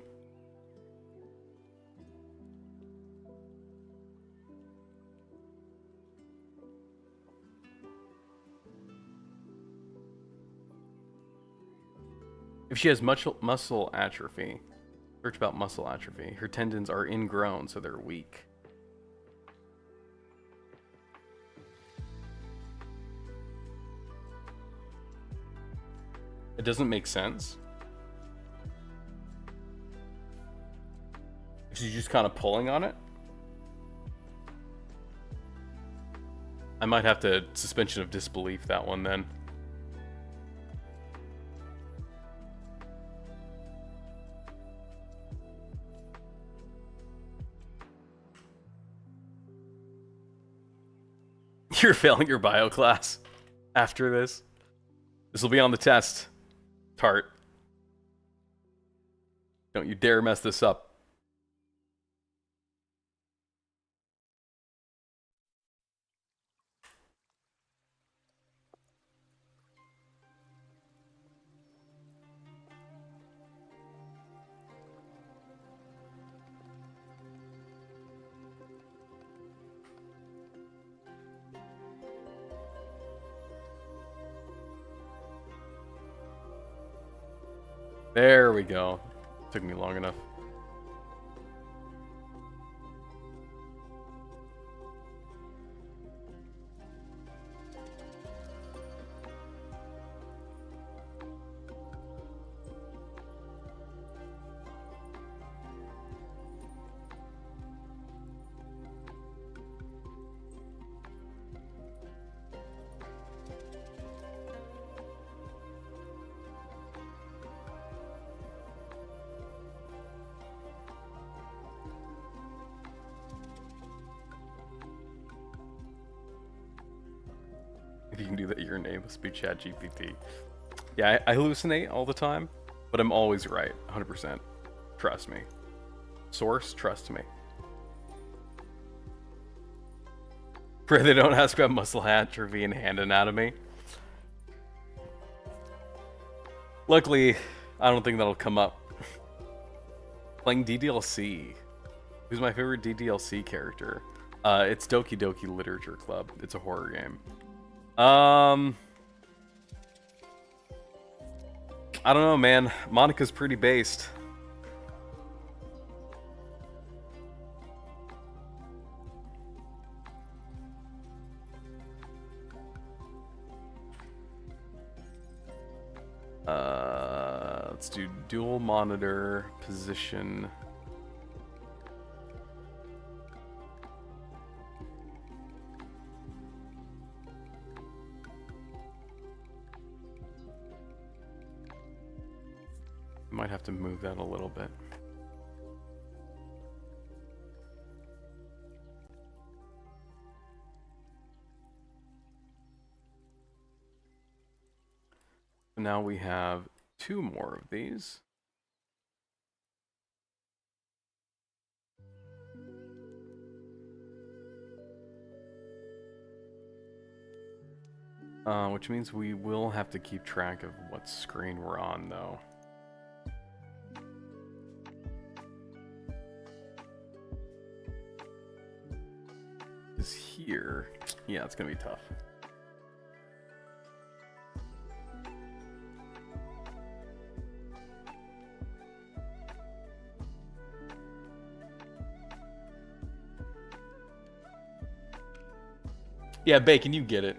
If she has much muscle atrophy, search about muscle atrophy. Her tendons are ingrown, so they're weak. It doesn't make sense. She's just kind of pulling on it. I might have to suspension of disbelief that one then. You're failing your bio class after this. This will be on the test. Tart. Don't you dare mess this up. There we go. Took me long enough. You can do that, your name must be ChatGPT. Yeah, I hallucinate all the time, but I'm always right, 100%. Trust me. Source, trust me. Pray they don't ask about muscle atrophy and hand anatomy. Luckily, I don't think that'll come up. Playing DDLC. Who's my favorite DDLC character? It's Doki Doki Literature Club. It's a horror game. I don't know, man. Monica's pretty based. Let's do dual monitor position. might have to move that a little bit. Now we have 2 more of these. Which means we will have to keep track of what screen we're on, though. Is here. Yeah, it's gonna be tough. Yeah, Bacon, you get it.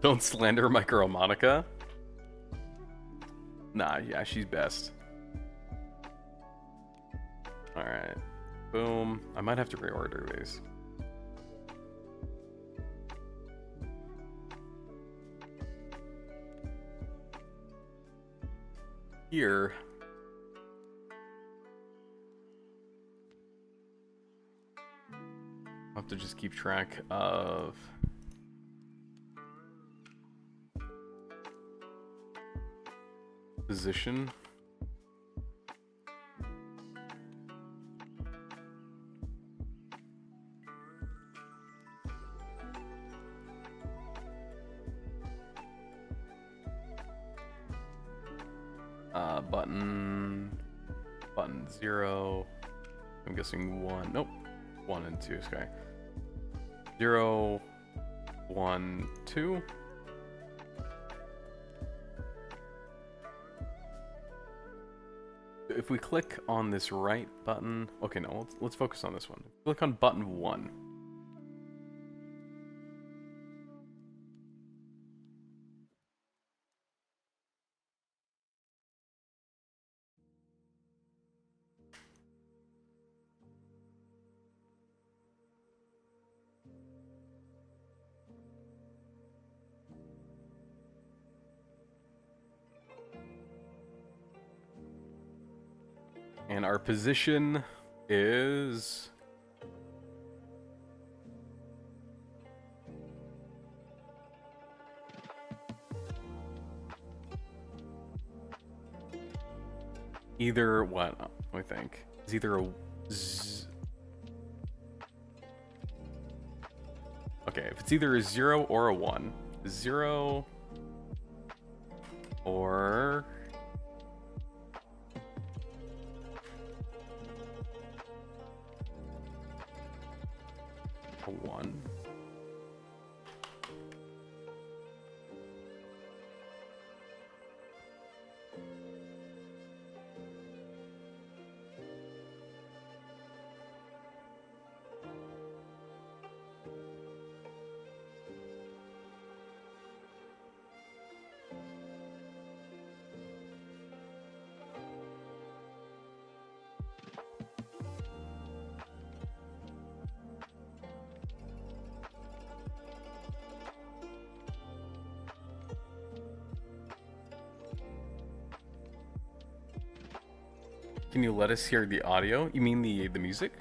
Don't slander Micro Monica. Nah, yeah, she's best. Alright. Boom. I might have to reorder these. Here. I'll have to just keep track of position. Button 0. I'm guessing 1. Nope. 1 and 2. Okay. 0, 1, 2. If we click on this right button, okay, no, let's focus on this one. Click on button 1. And our position is either what? Let me think. It's either a okay, if it's either a 0 or a 1. 0 or a 1. Can you let us hear the audio? You mean the music?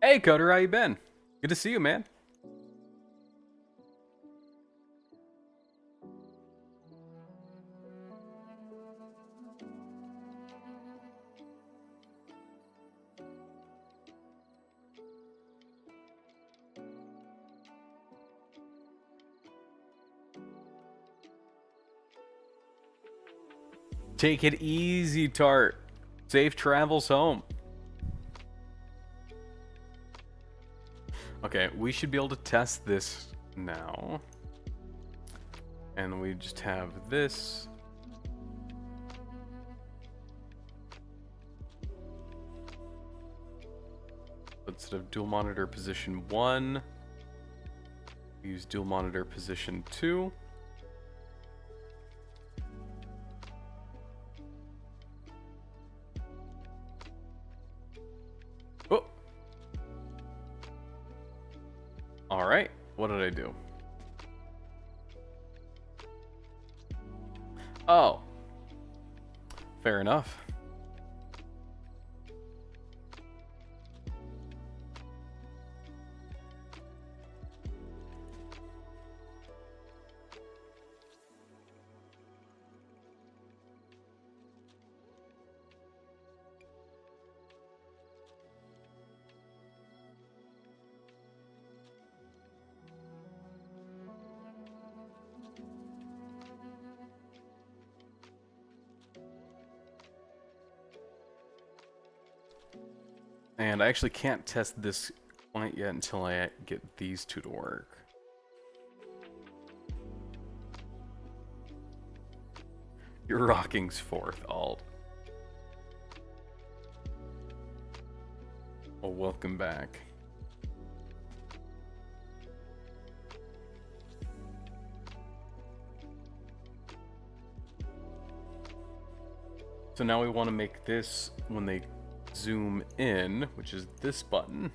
Hey, Coder, how you been? Good to see you, man. Take it easy, Tart. Safe travels home. Okay, we should be able to test this now. And we just have this. Instead of dual monitor position 1, use dual monitor position 2. Oh! Alright, what did I do? Oh. Fair enough. And I actually can't test this quite yet until I get these two to work. Your rocking's fourth, Alt. Well, welcome back. So now we want to make this, when they zoom in, which is this button,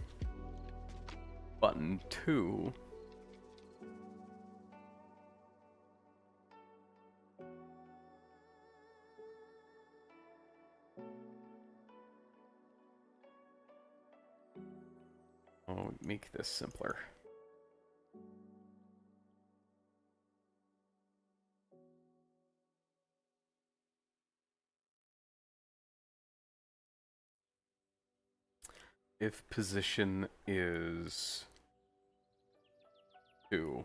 button 2. Oh, make this simpler. If position is 2.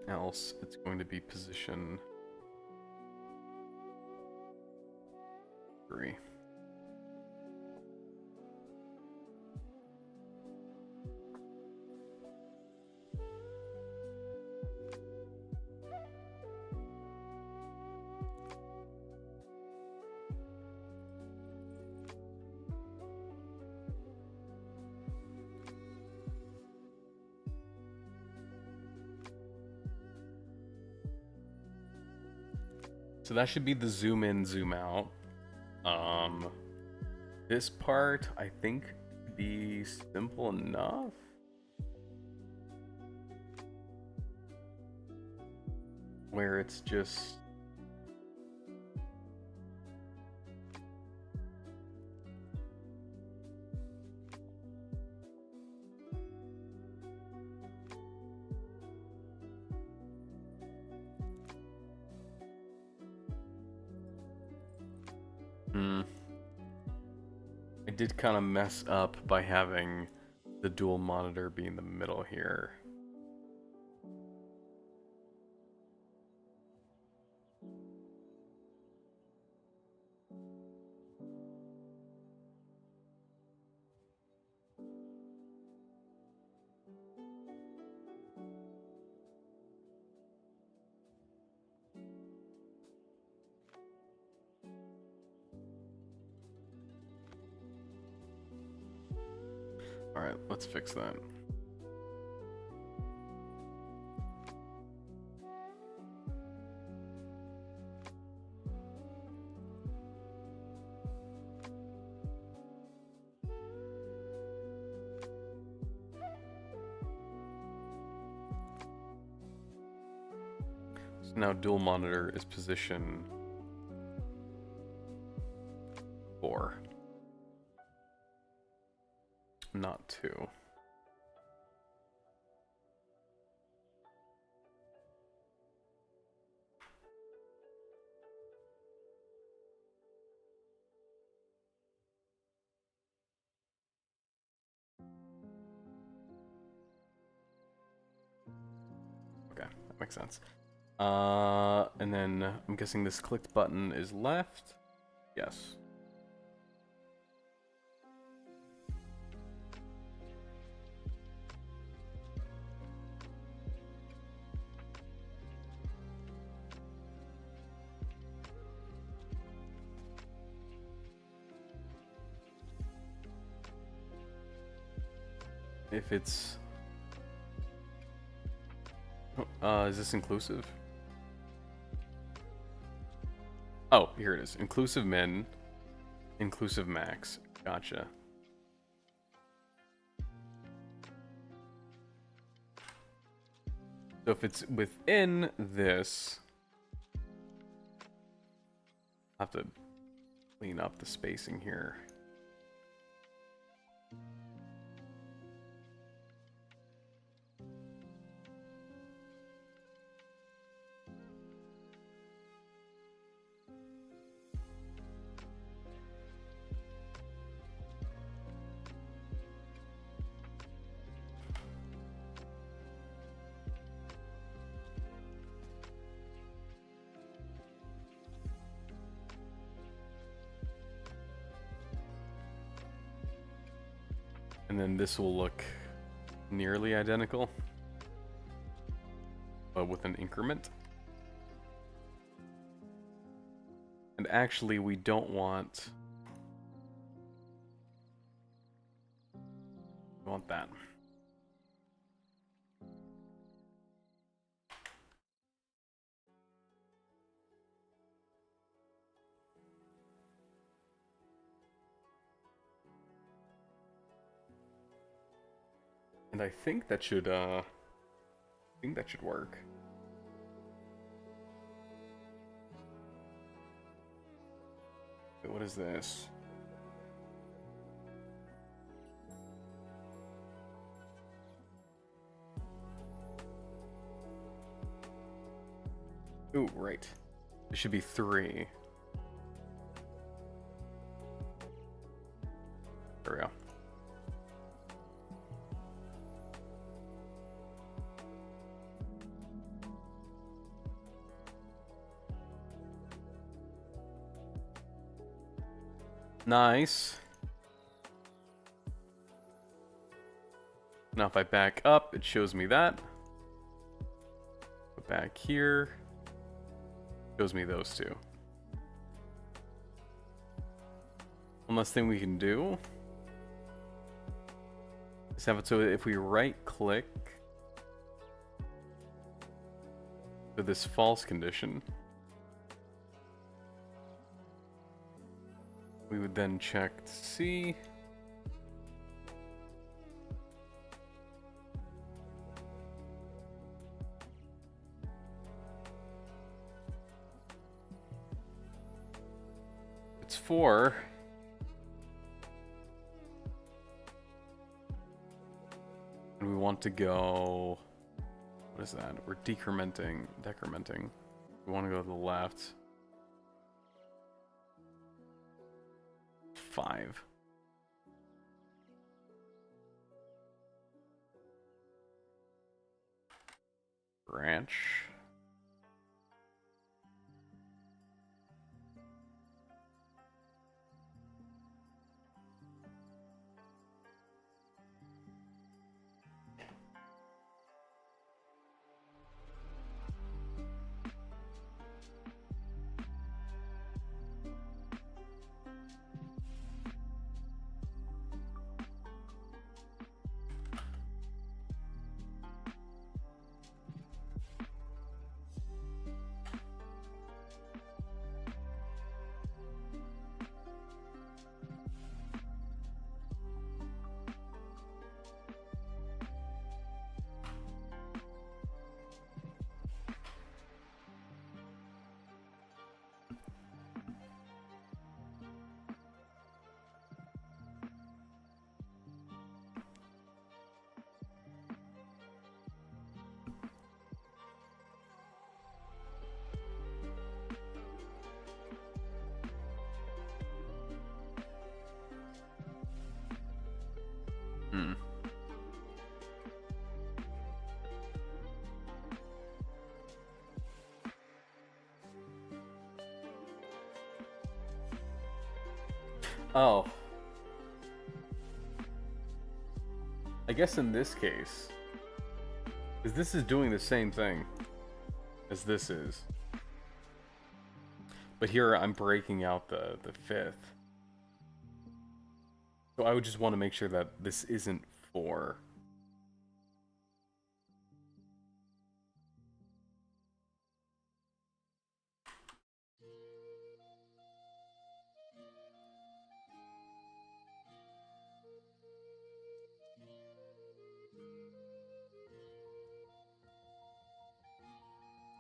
Else it's going to be position 3. So that should be the zoom in, zoom out. This part, I think, could be simple enough. Where it's just... I did kind of mess up by having the dual monitor be in the middle here. Alright, let's fix that. So now dual monitor is position 4. too. Okay, that makes sense. And then I'm guessing this clicked button is left. Yes. If it's... is this inclusive? Oh, here it is. Inclusive min, inclusive max. Gotcha. So if it's within this, I have to clean up the spacing here. And then this will look nearly identical, but with an increment. And actually, we don't want... We want that. And I think that should work. Wait, what is this? Ooh, right. It should be 3. There we go. Nice. Now if I back up, it shows me that. Go back here. Shows me those two. One last thing we can do is have it so if we right click to this false condition, we would then check to see it's 4. And we want to go, what is that? We're decrementing. We want to go to the left. 5. Branch. Oh. I guess in this case, because this is doing the same thing as this is. But here I'm breaking out the fifth. So I would just want to make sure that this isn't 4.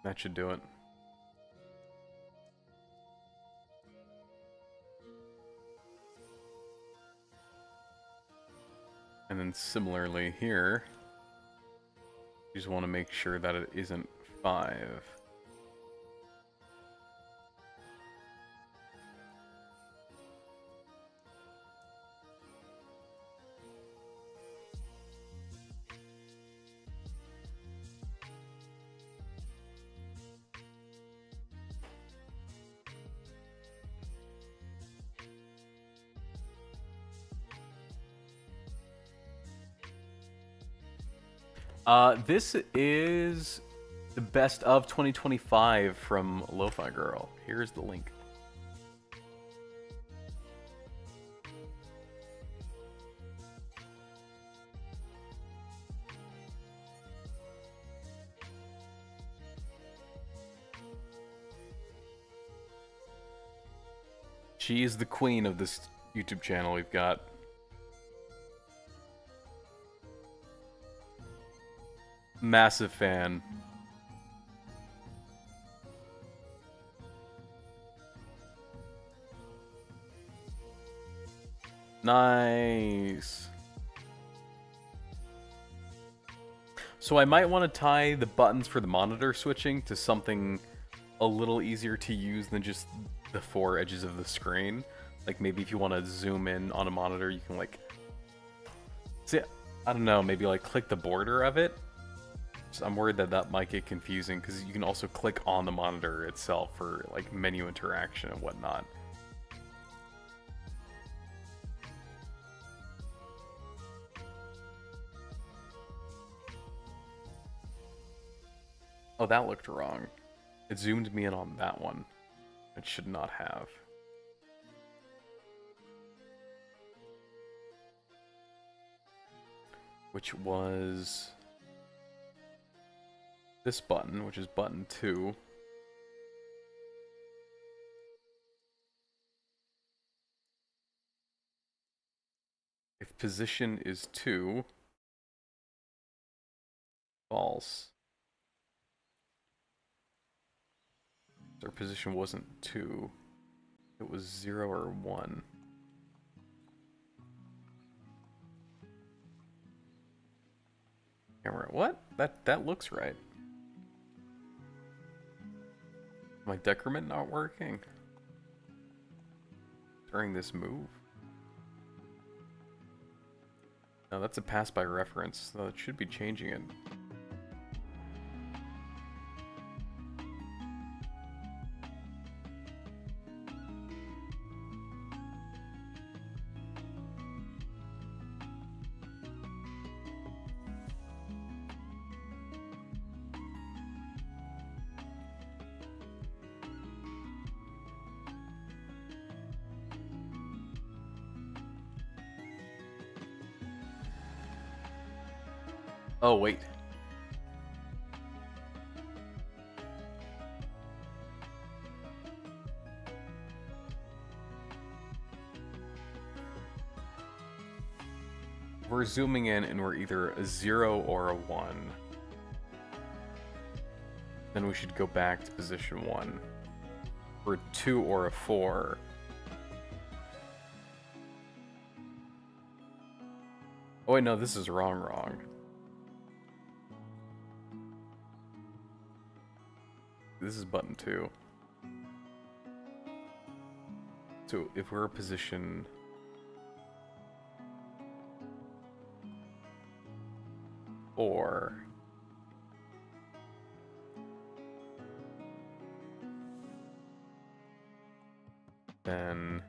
That should do it. And then similarly here, you just want to make sure that it isn't 5. This is the best of 2025 from Lo-Fi Girl. Here's the link. She is the queen of this YouTube channel we've got. Massive fan. Nice. So I might want to tie the buttons for the monitor switching to something a little easier to use than just the 4 edges of the screen. Like maybe if you want to zoom in on a monitor, you can like... See, I don't know, maybe like click the border of it. So I'm worried that that might get confusing because you can also click on the monitor itself for like menu interaction and whatnot. Oh, that looked wrong. It zoomed me in on that one. It should not have. Which was this button, which is button 2. If position is 2, false. Our position wasn't 2. It was 0 or 1. Camera, what? That looks right. My decrement not working during this move? No, that's a pass by reference, so it should be changing it. Oh, wait. We're zooming in and we're either a 0 or a 1. Then we should go back to position 1. We're a 2 or a 4. Oh wait, no, this is wrong. This is button 2. So if we're a position 4, then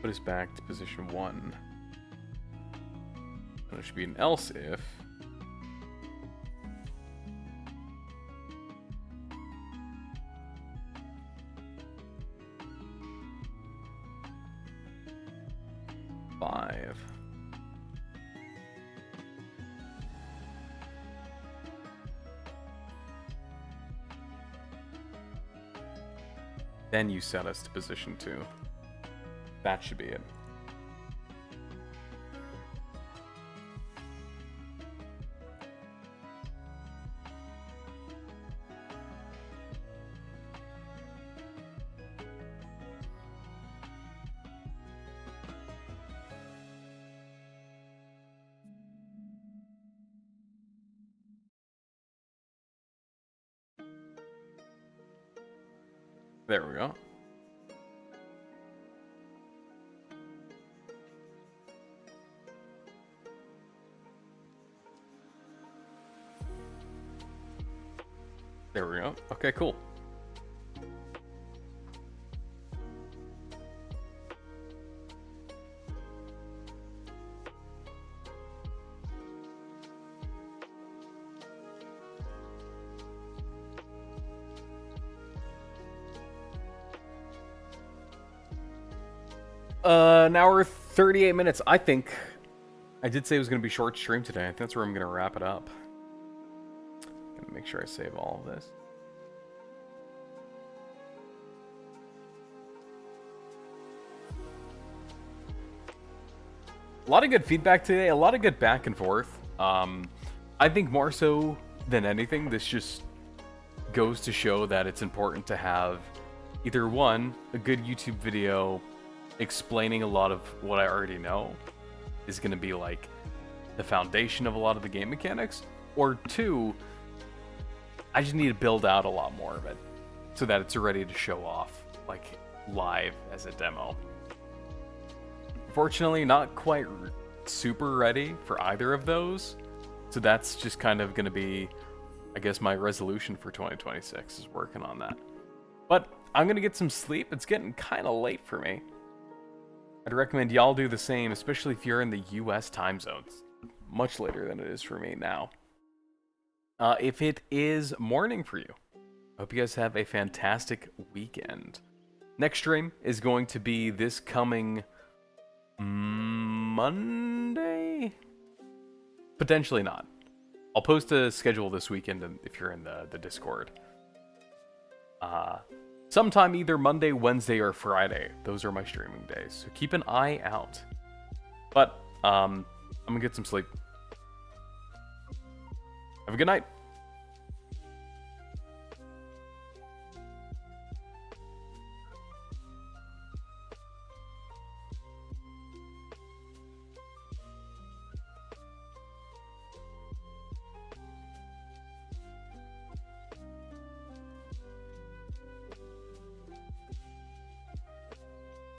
put us back to position 1. And it should be an else if. Five. Then you set us to position 2. That should be it. There we go. There we go. Okay, cool. An hour 38 minutes. I think I did say it was going to be a short stream today. I think that's where I'm going to wrap it up. Gonna make sure I save all of this. A lot of good feedback today. A lot of good back and forth. I think more so than anything, this just goes to show that it's important to have either one, a good YouTube video explaining a lot of what I already know is going to be like the foundation of a lot of the game mechanics, or two, I just need to build out a lot more of it so that it's ready to show off like live as a demo. Fortunately, not quite super ready for either of those, so that's just kind of going to be, I guess, my resolution for 2026 is working on that. But I'm going to get some sleep. It's getting kind of late for me. I'd recommend y'all do the same, especially if you're in the US time zones. Much later than it is for me now. If it is morning for you, I hope you guys have a fantastic weekend. Next stream is going to be this coming Monday? Potentially not. I'll post a schedule this weekend if you're in the Discord. Sometime either Monday, Wednesday, or Friday. Those are my streaming days, so keep an eye out. But I'm gonna get some sleep. Have a good night.